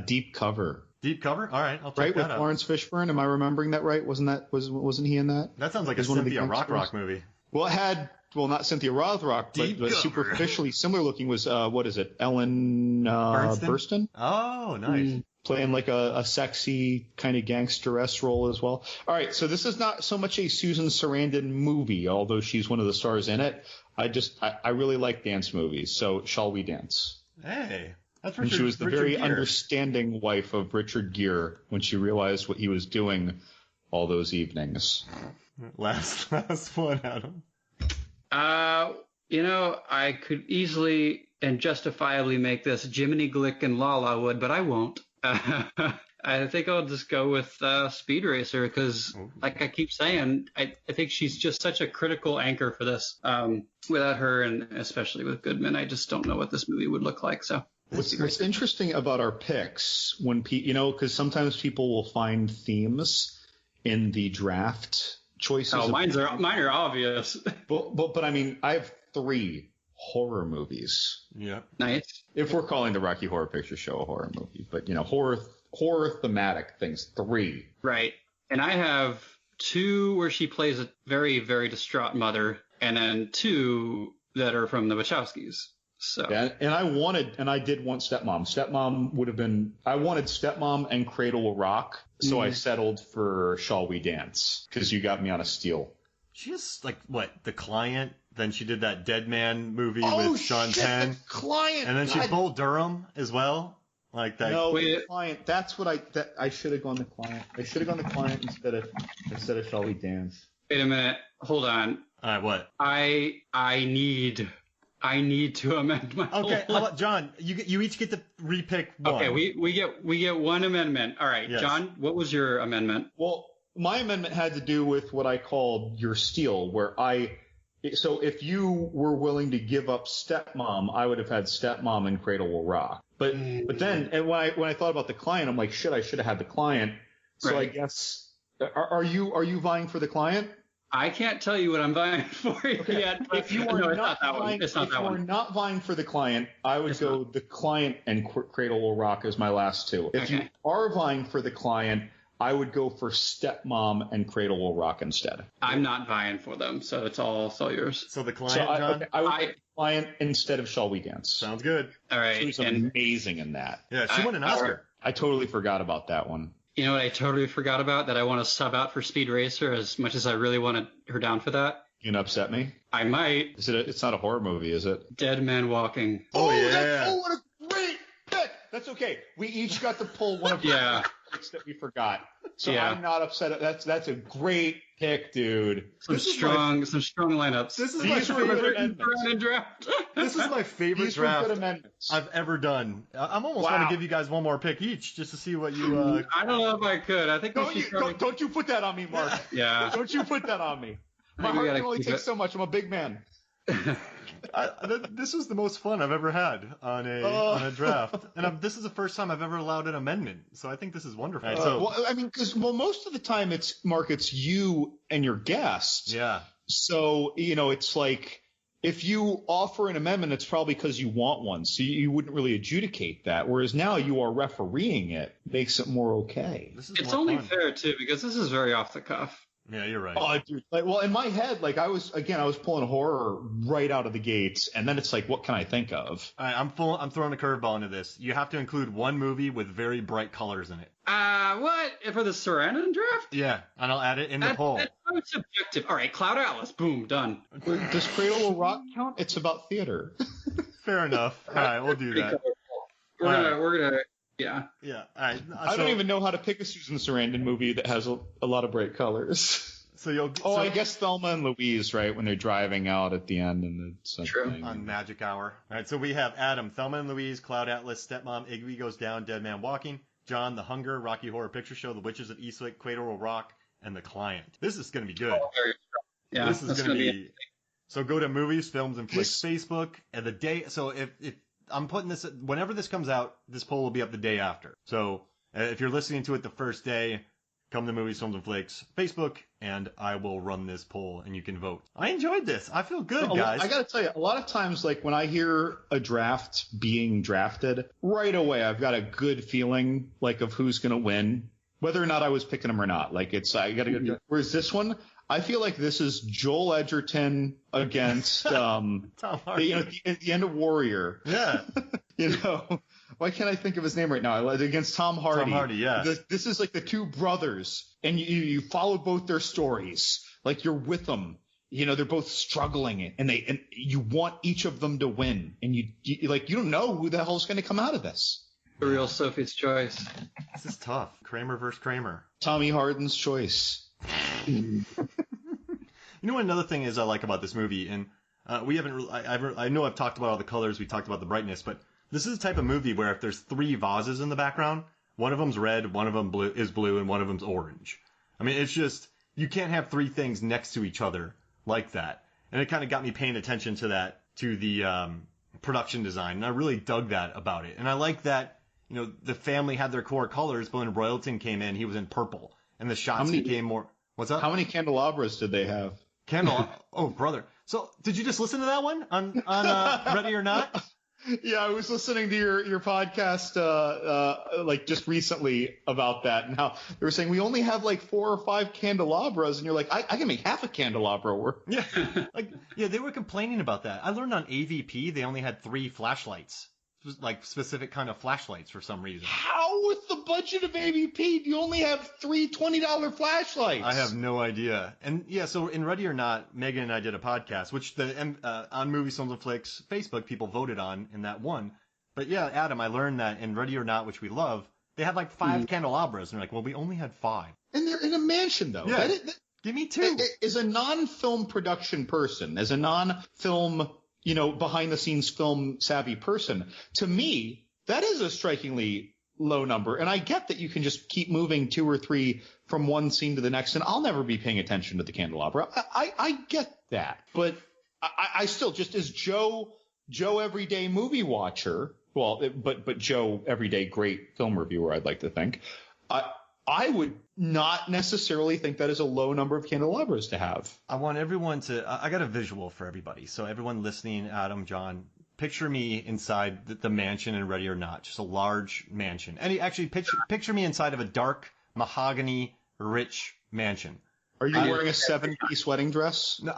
Deep Cover. Deep Cover? All right, I'll check Right, that with out. Lawrence Fishburne. Am I remembering that right? Wasn't he in that? That sounds like a one of the Cynthia gangsters. Rothrock movie. Well, it had not Cynthia Rothrock, but superficially similar looking was what is it? Ellen Burstyn? Oh, nice. Playing like a sexy kind of gangsteress role as well. All right, so this is not so much a Susan Sarandon movie, although she's one of the stars in it. I really like dance movies, so Shall We Dance? Hey, that's And she was the very Gere. understanding wife of Richard Gere when she realized what he was doing all those evenings. Last one, Adam. I could easily and justifiably make this Jiminy Glick and Lala Wood, but I won't. I think I'll just go with Speed Racer because, like I keep saying, I think she's just such a critical anchor for this. Without her, and especially with Goodman, I just don't know what this movie would look like. So what's interesting about our picks when because sometimes people will find themes in the draft choices. Oh, mine are obvious. But I mean, I have 3 horror movies. Yeah. Nice. If we're calling the Rocky Horror Picture Show a horror movie, but horror thematic things, 3. Right. And I have 2 where she plays a very, very distraught mother, and then 2 that are from the Wachowskis. So. Yeah, and I did want Stepmom. Stepmom would have been. I wanted Stepmom and Cradle Will Rock, so I settled for Shall We Dance because you got me on a steal. She has The Client. Then she did that Dead Man movie with Sean Penn. The Client. And then she's Bull Durham as well. Like that. No, the client. That's what I should have gone the client. I should have gone the client instead of Shall We Dance. Wait a minute. Hold on. All right, what? I need to amend my. Okay, how about John? You each get to repick one. Okay, we get one amendment. All right, yes. John, what was your amendment? Well, my amendment had to do with what I called your steal, where so if you were willing to give up stepmom, I would have had stepmom and Cradle Will Rock. But then, and when I thought about the client, I'm like, shit, I should have had the client. So right. I guess are you vying for the client? I can't tell you what I'm vying for yet. If you are not vying for the client, I would go the client and Cradle Will Rock as my last two. If you are vying for the client, I would go for Stepmom and Cradle Will Rock instead. I'm not vying for them, so it's all yours. So the client, John? I would go the client instead of Shall We Dance. Sounds good. All right. She was amazing in that. Yeah, she won an Oscar. I totally forgot about that one. You know what I totally forgot about? That I want to sub out for Speed Racer as much as I really wanted her down for that. You gonna upset me? I might. It's not a horror movie, is it? Dead Man Walking. Oh yeah. What a great pick. That's okay. We each got to pull one of the picks that we forgot. So I'm not upset. That's a great pick, dude. Some strong lineups. This is my favorite draft. This is my favorite draft I've ever done. I'm almost going to give you guys one more pick each just to see what you. I don't know if I could. I think don't you put that on me, Mark. Yeah. Don't you put that on me. My heart can only take so much. I'm a big man. This was the most fun I've ever had on a draft, and this is the first time I've ever allowed an amendment. So I think this is wonderful. Because most of the time it's you and your guests. Yeah. So it's like if you offer an amendment, it's probably because you want one. So you wouldn't really adjudicate that. Whereas now you are refereeing it, makes it more okay. It's only fair too because this is very off the cuff. Yeah, you're right. Oh, dude. In my head, I was pulling horror right out of the gates, and then it's like, what can I think of? All right, I'm throwing a curveball into this. You have to include one movie with very bright colors in it. What? For the Sarandon draft? Yeah, and I'll add it in the poll. That's subjective. All right, Cloud Atlas. Boom, done. Does Cradle Will Rock count? It's about theater. Fair enough. All right, we'll do that. We're gonna. Yeah. Yeah. All right. I don't even know how to pick a Susan Sarandon movie that has a lot of bright colors. I guess Thelma and Louise, right? When they're driving out at the end and the True. On Magic Hour. All right. So we have Adam, Thelma and Louise, Cloud Atlas, Stepmom, Igby Goes Down, Dead Man Walking, John, The Hunger, Rocky Horror Picture Show, The Witches of Eastwick, Cradle Will Rock, and The Client. This is going to be good. Yeah. This is going to be. So go to Movies, Films, and Flicks Facebook, and the day. So if I'm putting this, whenever this comes out, this poll will be up the day after. So if you're listening to it the first day, come to Movies, Films, and Flicks Facebook, and I will run this poll, and you can vote. I enjoyed this. I feel good, guys. I got to tell you, a lot of times, when I hear a draft being drafted, right away, I've got a good feeling, of who's going to win, whether or not I was picking them or not. I got to go. Whereas this one, I feel like this is Joel Edgerton against Tom Hardy. At the end of Warrior. Yeah. Why can't I think of his name right now? Against Tom Hardy. Tom Hardy, yeah. This is the two brothers, and you follow both their stories. You're with them. They're both struggling, and you want each of them to win, and you don't know who the hell's going to come out of this. The real Sophie's Choice. This is tough. Kramer versus Kramer. Tommy Harden's choice. Another thing is I like about this movie, and we haven't. I know I've talked about all the colors. We talked about the brightness, but this is the type of movie where if there's three vases in the background, one of them's red, one of them is blue, and one of them's orange. I mean, it's just you can't have three things next to each other like that, and it kind of got me paying attention to the production design, and I really dug that about it, and I like that. The family had their core colors, but when Royalton came in, he was in purple, and the shots became more. What's up? How many candelabras did they have? Oh, brother. So, did you just listen to that one on Ready or Not? Yeah, I was listening to your podcast just recently about that, and how they were saying we only have 4 or 5 candelabras, and you're like, I can make half a candelabra work. Yeah, they were complaining about that. I learned on AVP they only had 3 flashlights. Specific kind of flashlights for some reason. How, with the budget of AVP, do you only have 3 $20 flashlights? I have no idea. And yeah, so in Ready or Not, Megan and I did a podcast, which on Movies, Films, and Flicks Facebook people voted on in that one. But yeah, Adam, I learned that in Ready or Not, which we love, they had like 5 candelabras, and they're like, well, we only had 5. And they're in a mansion, though. Yeah. Give me 2. As a non-film production person, as a non-film, behind-the-scenes film savvy person, to me, that is a strikingly low number. And I get that you can just keep moving 2 or 3 from one scene to the next, and I'll never be paying attention to the candelabra. I get that. But I still, just as Joe everyday movie watcher, but Joe everyday great film reviewer, I'd like to think, I would not necessarily think that is a low number of candelabras to have. I want everyone to, I got a visual for everybody. So everyone listening, Adam, John, picture me inside the mansion in Ready or Not, just a large mansion. And actually picture me inside of a dark, mahogany, rich mansion. Are you wearing a 7-piece wedding dress? No,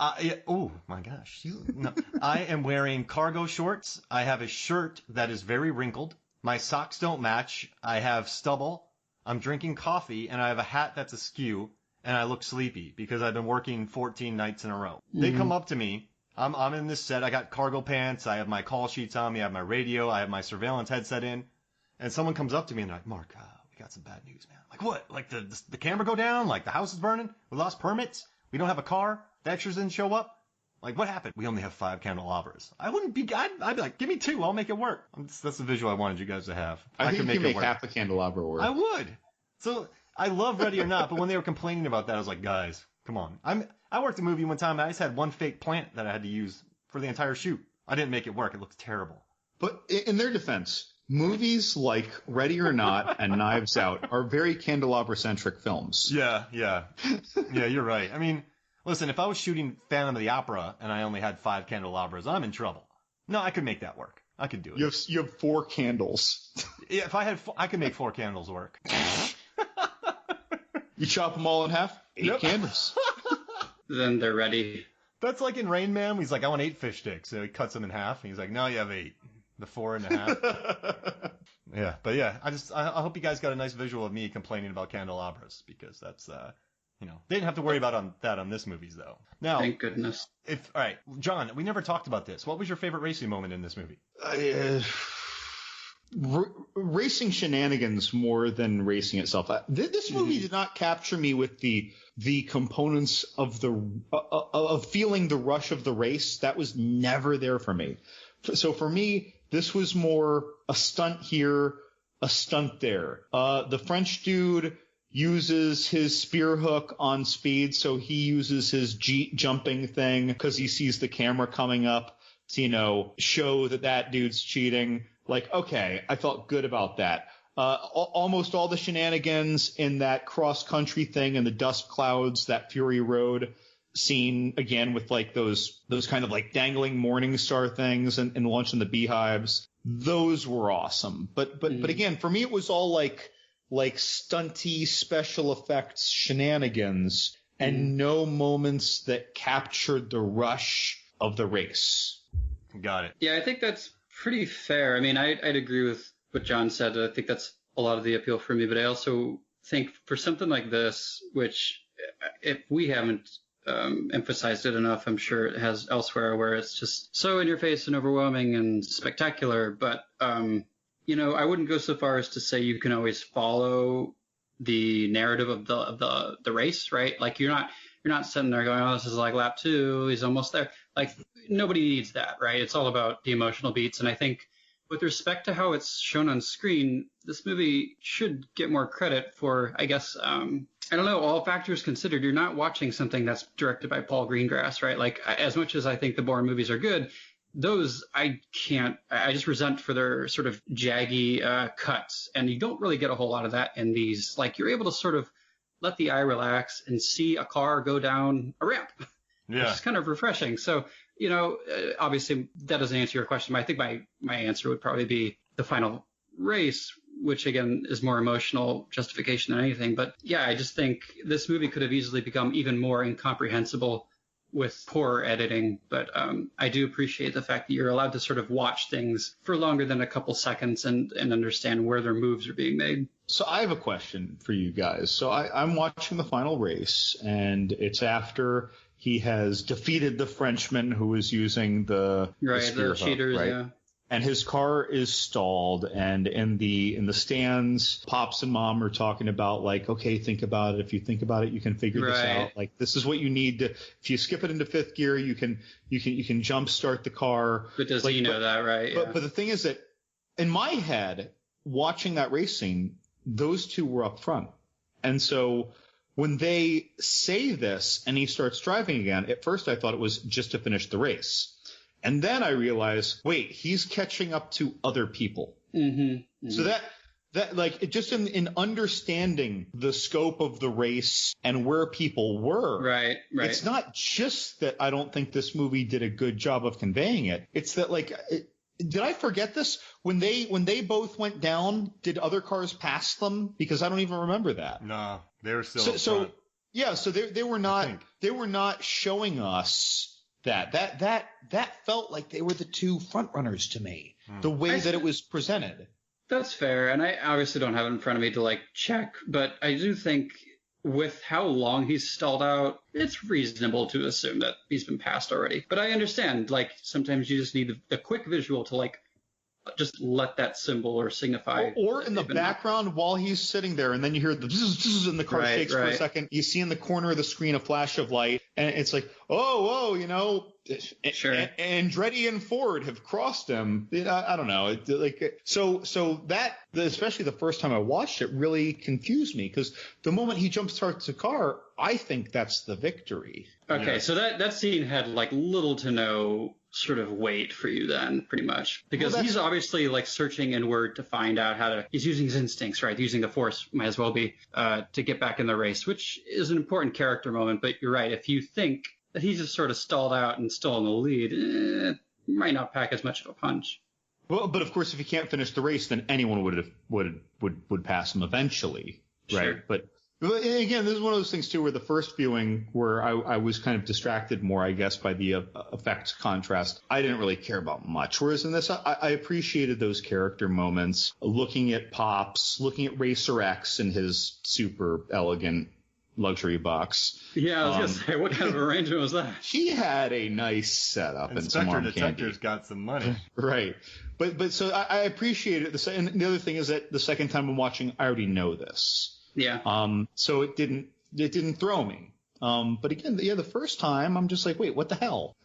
oh my gosh. No. I am wearing cargo shorts. I have a shirt that is very wrinkled. My socks don't match. I have stubble. I'm drinking coffee, and I have a hat that's askew, and I look sleepy because I've been working 14 nights in a row. Mm-hmm. They come up to me. I'm in this set. I got cargo pants. I have my call sheets on me. I have my radio. I have my surveillance headset in. And someone comes up to me and they're like, Mark, we got some bad news, man. Like what? Like the camera go down? Like the house is burning? We lost permits? We don't have a car? The extras didn't show up? Like what happened? We only have 5 candelabras. I'd be like, give me 2. I'll make it work. That's the visual I wanted you guys to have. I think you can make half the candelabra work. I would. So I love Ready or Not, but when they were complaining about that, I was like, guys, come on. I worked a movie one time, and I just had one fake plant that I had to use for the entire shoot. I didn't make it work. It looks terrible. But in their defense, movies like Ready or Not and Knives Out are very candelabra-centric films. Yeah, you're right. I mean, listen, if I was shooting Phantom of the Opera and I only had 5 candelabras, I'm in trouble. No, I could make that work. I could do it. You have 4 candles. Yeah, if I had, I could make 4 candles work. You chop them all in half, 8 candles. Then they're ready. That's like in Rain Man. He's like, I want 8 fish sticks. So he cuts them in half. And he's like, no, you have 8. The 4.5. Yeah, but yeah, I hope you guys got a nice visual of me complaining about candelabras because that's, they didn't have to worry about that on this movie's though. Now, thank goodness. All right, John, we never talked about this. What was your favorite racing moment in this movie? Racing shenanigans more than racing itself. This movie did not capture me with the components of of feeling the rush of the race. That was never there for me. So for me, this was more a stunt here, a stunt there. The French dude uses his spear hook on speed, so he uses his jumping thing because he sees the camera coming up to, show that dude's cheating. Like, okay, I felt good about that. Almost all the shenanigans in that cross-country thing in the dust clouds, that Fury Road scene, again, with like those kind of like dangling Morning Star things and launching the beehives, those were awesome. But again, for me, it was all like stunty special effects shenanigans and no moments that captured the rush of the race. Got it. Yeah, I think that's pretty fair. I mean, I'd agree with what John said. I think that's a lot of the appeal for me, but I also think for something like this, which if we haven't emphasized it enough, I'm sure it has elsewhere, where it's just so in your face and overwhelming and spectacular. But, I wouldn't go so far as to say you can always follow the narrative of the race, right? Like you're not sitting there going, oh, this is like lap 2. He's almost there. Like nobody needs that, right? It's all about the emotional beats. And I think with respect to how it's shown on screen, this movie should get more credit for, I guess, I don't know, all factors considered. You're not watching something that's directed by Paul Greengrass, right? Like as much as I think the Bourne movies are good, those I just resent for their sort of jaggy cuts. And you don't really get a whole lot of that in these. Like you're able to sort of let the eye relax and see a car go down a ramp. Yeah. Which is kind of refreshing. So, obviously that doesn't answer your question, but I think my answer would probably be the final race, which again is more emotional justification than anything. But yeah, I just think this movie could have easily become even more incomprehensible with poor editing. But I do appreciate the fact that you're allowed to sort of watch things for longer than a couple seconds and understand where their moves are being made. So I have a question for you guys. So I'm watching the final race, and it's after he has defeated the Frenchman who was using the spear hook, cheaters, right? yeah. and his car is stalled, and in the stands, Pops and Mom are talking about like, okay, think about it. If you think about it, you can figure this out. Like, this is what you need to. If you skip it into fifth gear, you can jump start the car. But does he know that, right? But the thing is that in my head, watching that race scene, those two were up front, and so when they say this and he starts driving again, at first I thought it was just to finish the race. And then I realized, wait, he's catching up to other people. Mm-hmm. So that like, just in understanding the scope of the race and where people were. Right. It's not just that I don't think this movie did a good job of conveying it. It's that, like, did I forget this? When they both went down, did other cars pass them? Because I don't even remember that. No, they were still up front. So they were not showing us that felt like they were the two front runners to me. The way that it was presented. That's fair, and I obviously don't have it in front of me to like check, but I do think with how long he's stalled out, it's reasonable to assume that he's been passed already. But I understand, like, sometimes you just need the quick visual to like just let that symbol or signify. Or in the background while he's sitting there, and then you hear the zzz, and the car shakes for a second. You see in the corner of the screen a flash of light, and it's like, oh, you know, sure. Andretti and Ford have crossed him. I don't know. So that, especially the first time I watched it, really confused me, because the moment he jump starts the car, I think that's the victory. Okay, so that scene had like little to no sort of weight for you then, pretty much, because he's obviously like searching inward to find out how to. He's using his instincts, right? Using the Force, might as well be, to get back in the race, which is an important character moment. But you're right. If you think that he's just sort of stalled out and still in the lead, it might not pack as much of a punch. Well, but of course, if he can't finish the race, then anyone would pass him eventually, right? Sure. But again, this is one of those things too, where the first viewing, where I was kind of distracted more, I guess, by the effect contrast. I didn't really care about much. Whereas in this, I appreciated those character moments, looking at Pops, looking at Racer X in his super elegant luxury box. Yeah, I was going to say, what kind of arrangement was that? He had a nice setup and some arm Detector's got some money. Right. But so I appreciate it. And the other thing is that the second time I'm watching, I already know this. Yeah. So it didn't throw me. But again, the first time I'm just like, wait, what the hell?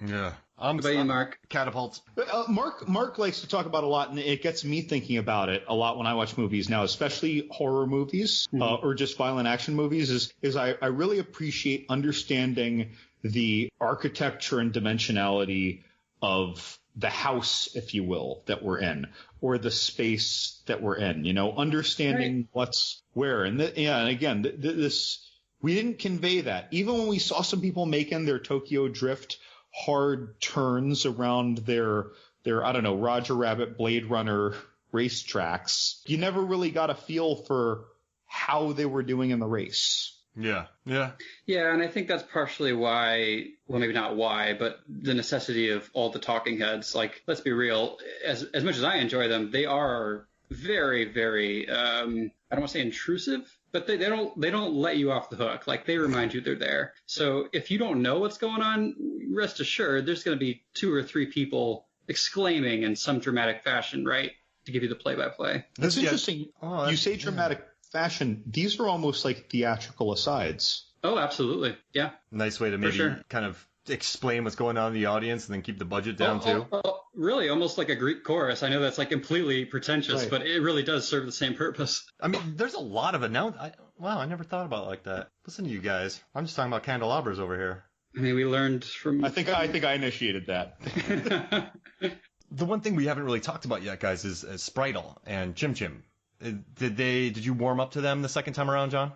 Yeah. What about you, Mark? Catapults. Mark likes to talk about a lot, and it gets me thinking about it a lot when I watch movies now, especially horror movies, or just violent action movies, is I really appreciate understanding the architecture and dimensionality of the house, if you will, that we're in, or the space that we're in, understanding what's where. And again, this, we didn't convey that. Even when we saw some people making their Tokyo Drift hard turns around their I don't know, Roger Rabbit, Blade Runner racetracks, you never really got a feel for how they were doing in the race. Yeah, and I think that's partially why, well, maybe not why, but the necessity of all the talking heads. Like, let's be real, as much as I enjoy them, they are very, very, I don't want to say intrusive, but they don't let you off the hook. Like, they remind you they're there. So if you don't know what's going on, rest assured, there's going to be 2 or 3 people exclaiming in some dramatic fashion, right, to give you the play-by-play. That's interesting. You say dramatic fashion. These are almost like theatrical asides. Oh, absolutely. Yeah. Nice way to maybe kind of explain what's going on in the audience and then keep the budget down too. Really, almost like a Greek chorus. I know that's like completely pretentious, but it really does serve the same purpose. I mean, there's a lot of wow, I never thought about it like that. Listen to you guys. I'm just talking about candelabras over here. I mean, we learned from. I think I initiated that. The one thing we haven't really talked about yet, guys, is Spritle and Chim Chim. Did you warm up to them the second time around, John?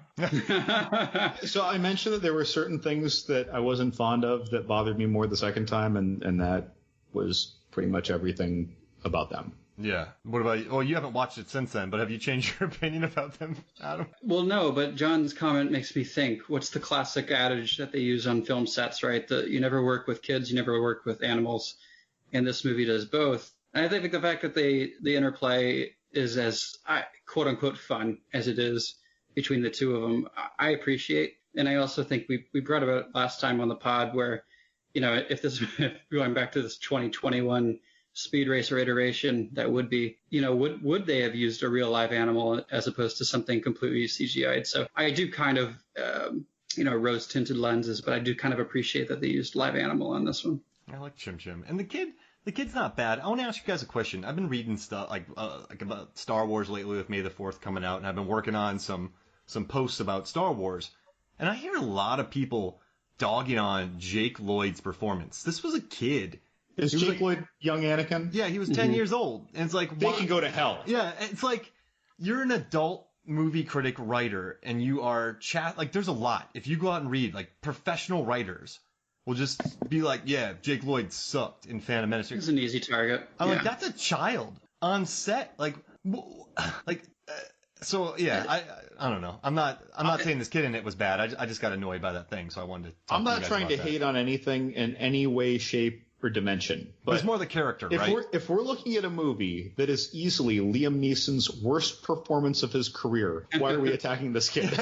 So I mentioned that there were certain things that I wasn't fond of that bothered me more the second time, and that was pretty much everything about them. Yeah. What about you? Well, you haven't watched it since then, but have you changed your opinion about them, Adam? Well, no, but John's comment makes me think, what's the classic adage that they use on film sets, right? You never work with kids, you never work with animals, and this movie does both. And I think the fact that the interplay is as quote-unquote fun as it is between the two of them, I appreciate. And I also think we brought about last time on the pod where, if going back to this 2021 Speed Racer iteration that would be, would they have used a real live animal as opposed to something completely CGI'd? So I do kind of, rose tinted lenses, but I do kind of appreciate that they used live animal on this one. I like Chim Chim. And the kid's not bad. I want to ask you guys a question. I've been reading stuff like about Star Wars lately with May the 4th coming out, and I've been working on some posts about Star Wars. And I hear a lot of people dogging on Jake Lloyd's performance. This was a kid. Is Jake Lloyd young Anakin? Yeah, he was 10 years old. And it's like... They can go to hell. Yeah, it's like you're an adult movie critic writer, and you are there's a lot. If you go out and read, professional writers will just be like, yeah, Jake Lloyd sucked in Phantom Menace. He's an easy target. I'm like, that's a child on set. So yeah, I don't know. I'm not saying this kid in it was bad. I just got annoyed by that thing, so I wanted to talk I'm to you not guys trying about to that. hate on anything in any way, shape, or dimension. But it's more the character, right? If we're looking at a movie that is easily Liam Neeson's worst performance of his career, why are we attacking this kid?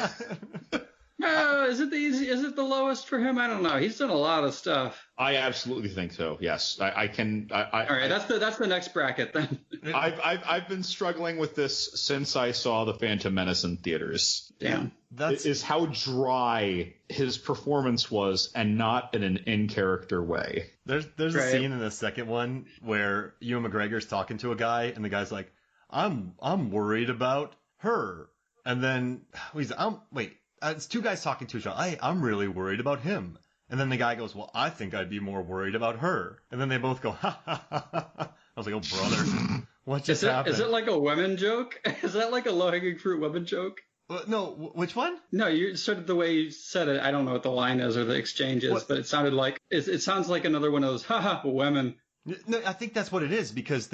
Is it the lowest for him? I don't know. He's done a lot of stuff. I absolutely think so. Yes, All right, that's the next bracket then. I've been struggling with this since I saw The Phantom Menace in theaters. Damn, is how dry his performance was, and not in an in-character way. There's a scene in the second one where Ewan McGregor's talking to a guy, and the guy's like, "I'm worried about her," and then it's two guys talking to each other. I'm really worried about him. And then the guy goes, well, I think I'd be more worried about her. And then they both go, ha, ha, ha, ha. I was like, oh, brother, what just happened? Is it like a women joke? Is that like a low-hanging fruit women joke? No, which one? No, you sort of the way you said it. I don't know what the line is or the exchange is, but it sounded like, it sounds like another one of those, ha, women. No, I think that's what it is, because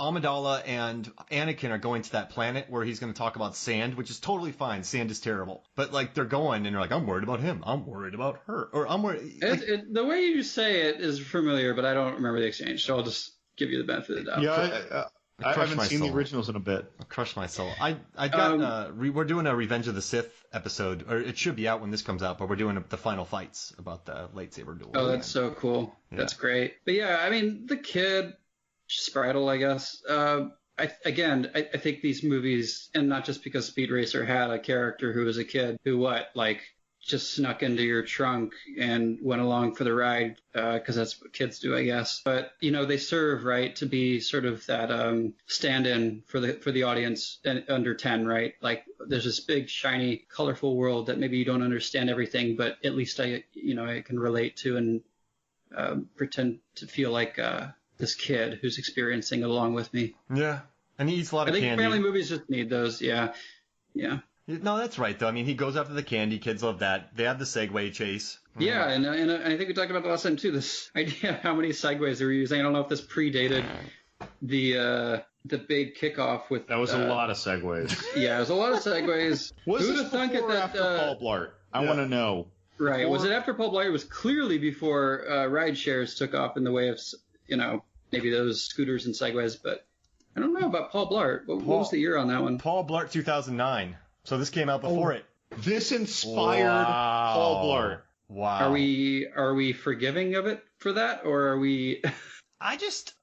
Amidala and Anakin are going to that planet where he's going to talk about sand, which is totally fine. Sand is terrible. But, they're going, and they're like, I'm worried about him. I'm worried about her. Or I'm worried... the way you say it is familiar, but I don't remember the exchange, so I'll just give you the benefit of the doubt. Yeah, I haven't seen the originals in a bit. I crushed my soul. We're doing a Revenge of the Sith episode, or it should be out when this comes out, but we're doing the final fights about the lightsaber duel. Oh, that's so cool. Yeah. That's great. But yeah, I mean, the kid... Spritle, I guess. I think these movies, and not just because Speed Racer had a character who was a kid who just snuck into your trunk and went along for the ride, because that's what kids do, I guess. But they serve, right, to be sort of that stand-in for the audience under 10, right? Like there's this big, shiny, colorful world that maybe you don't understand everything, but at least I can relate to and pretend to feel like this kid who's experiencing it along with me. Yeah. And he eats a lot of candy. I think family movies just need those. Yeah. Yeah. No, that's right, though. I mean, he goes after the candy. Kids love that. They have the Segway chase. Yeah, and I think we talked about it last time, too, this idea of how many Segways they were using. I don't know if this predated the big kickoff with... That was a lot of Segways. Yeah, it was a lot of Segways. Was this before or after Paul Blart? I want to know. Right. Before? Was it after Paul Blart? It was clearly before ride shares took off in the way of... maybe those scooters and Segways, but I don't know about Paul Blart. What was the year on that one? Paul Blart 2009. So this came out before it. This inspired Paul Blart. Wow. Are we forgiving of it for that, or are we? I'm just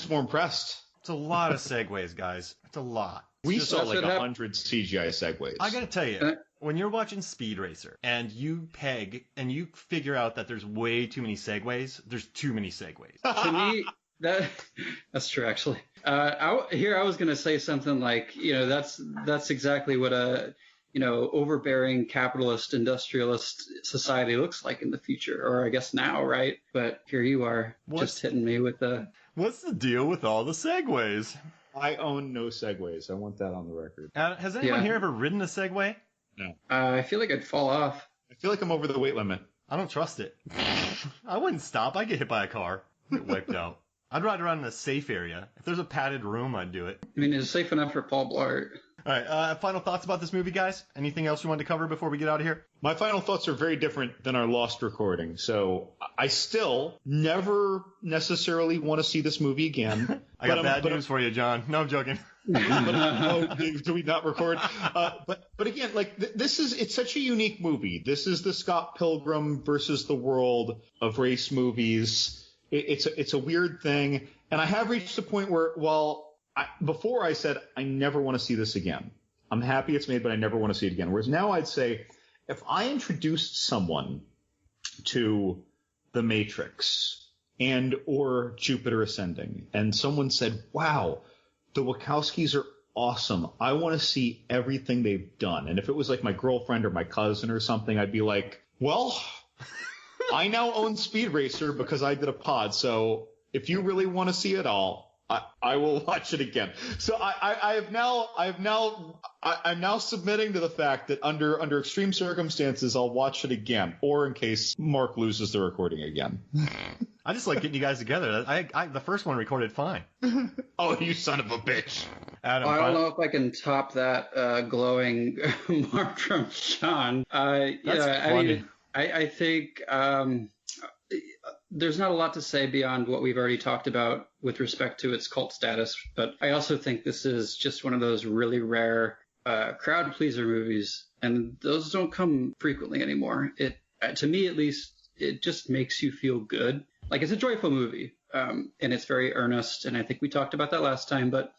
more impressed. It's a lot of Segways, guys. It's a lot. We saw 100 CGI Segways. I gotta tell you, when you're watching Speed Racer and you peg and you figure out that there's way too many Segways, there's too many Segways. To me, that's true, actually. I was going to say something like, that's exactly what a, overbearing capitalist industrialist society looks like in the future, or I guess now, right? But here you are, just hitting me with the... What's the deal with all the Segways? I own no Segways. I want that on the record. Has anyone here ever ridden a Segway? No. I feel like I'd fall off. I feel like I'm over the weight limit. I don't trust it. I wouldn't stop. I'd get hit by a car. Get wiped out. I'd ride around in a safe area. If there's a padded room, I'd do it. I mean, it's safe enough for Paul Blart. All right. Final thoughts about this movie, guys? Anything else you wanted to cover before we get out of here? My final thoughts are very different than our lost recording. So I still never necessarily want to see this movie again. I got bad news for you, John. No, I'm joking. Do we not record? But again, it's such a unique movie. This is the Scott Pilgrim versus the world of race movies. It's a weird thing. And I have reached the point where, before I said, I never want to see this again. I'm happy it's made, but I never want to see it again. Whereas now I'd say, if I introduced someone to The Matrix and or Jupiter Ascending, and someone said, wow, the Wachowskis are awesome. I want to see everything they've done. And if it was like my girlfriend or my cousin or something, I'd be like, well, I now own Speed Racer because I did a pod. So if you really want to see it all, I will watch it again. So I'm now submitting to the fact that under extreme circumstances, I'll watch it again, or in case Mark loses the recording again. I just like getting you guys together. The first one recorded fine. Oh, you son of a bitch. Adam, I don't know if I can top that glowing mark from Sean. Funny. I think there's not a lot to say beyond what we've already talked about with respect to its cult status, but I also think this is just one of those really rare crowd pleaser movies, and those don't come frequently anymore. To me at least, it just makes you feel good. Like, it's a joyful movie, and it's very earnest, and I think we talked about that last time, but,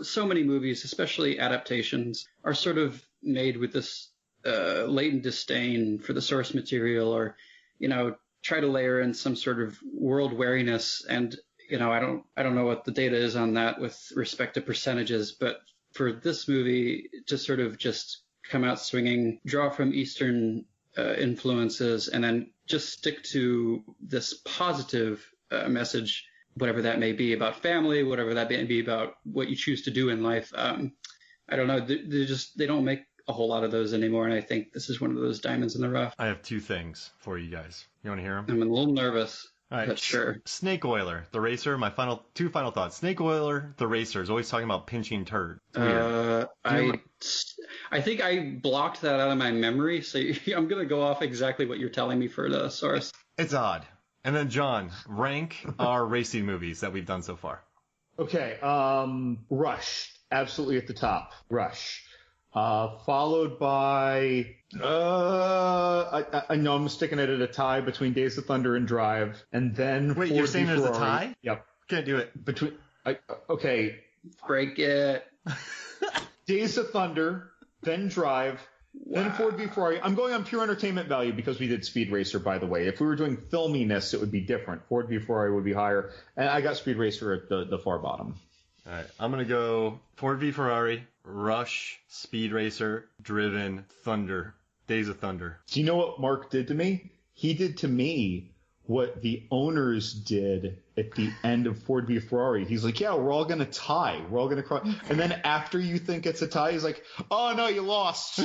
so many movies, especially adaptations, are sort of made with this latent disdain for the source material, or, try to layer in some sort of world wariness. And, I don't know what the data is on that with respect to percentages, but for this movie to sort of just come out swinging, draw from Eastern influences, and then just stick to this positive message, whatever that may be about family, whatever that may be about what you choose to do in life. I don't know. They don't make a whole lot of those anymore, and I think this is one of those diamonds in the rough. I have two things for you guys. You want to hear them? I'm a little nervous. All right, but sure. Snake Oiler, the racer. My two final thoughts. Snake Oiler, the racer, is always talking about pinching turd. It's weird. I think I blocked that out of my memory, so I'm going to go off exactly what you're telling me for the source. It's odd. And then, John, rank our racing movies that we've done so far. Okay, Rush, absolutely at the top. Rush. Followed by, I know I'm sticking it at a tie between Days of Thunder and Drive, and then Wait, Ford you're saying v there's a Ferrari. tie? Yep. Can't do it. Okay. Break it. Days of Thunder, then Drive, then Ford v Ferrari. I'm going on pure entertainment value because we did Speed Racer, by the way. If we were doing filminess, it would be different. Ford v Ferrari would be higher, and I got Speed Racer at the far bottom. All right, I'm going to go Ford v Ferrari, Rush, Speed Racer, Driven, Thunder, Days of Thunder. Do you know what Mark did to me? He did to me what the owners did at the end of Ford v Ferrari. He's like, yeah, we're all going to tie. We're all going to cry. And then after you think it's a tie, he's like, oh, no, you lost.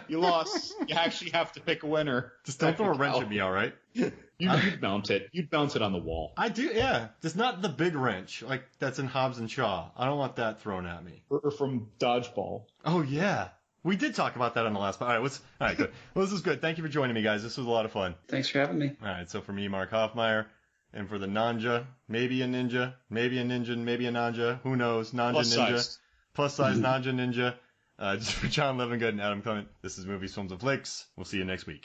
You lost. You actually have to pick a winner. Just don't throw a wrench at me, all right? You'd bounce it. You'd bounce it on the wall. I do, yeah. Just not the big wrench, like that's in Hobbs and Shaw. I don't want that thrown at me. Or from Dodgeball. Oh, yeah. We did talk about that on the last part. All right, good. Well, this was good. Thank you for joining me, guys. This was a lot of fun. Thanks for having me. All right, so for me, Mark Hoffmeyer, and for the Non-jas, maybe a ninja, maybe a Non-jas, who knows? Non-jas ninja. Plus size Non-jas ninja. Just for John Livingood and Adam Clement, this is Movies, Films, and Flicks. We'll see you next week.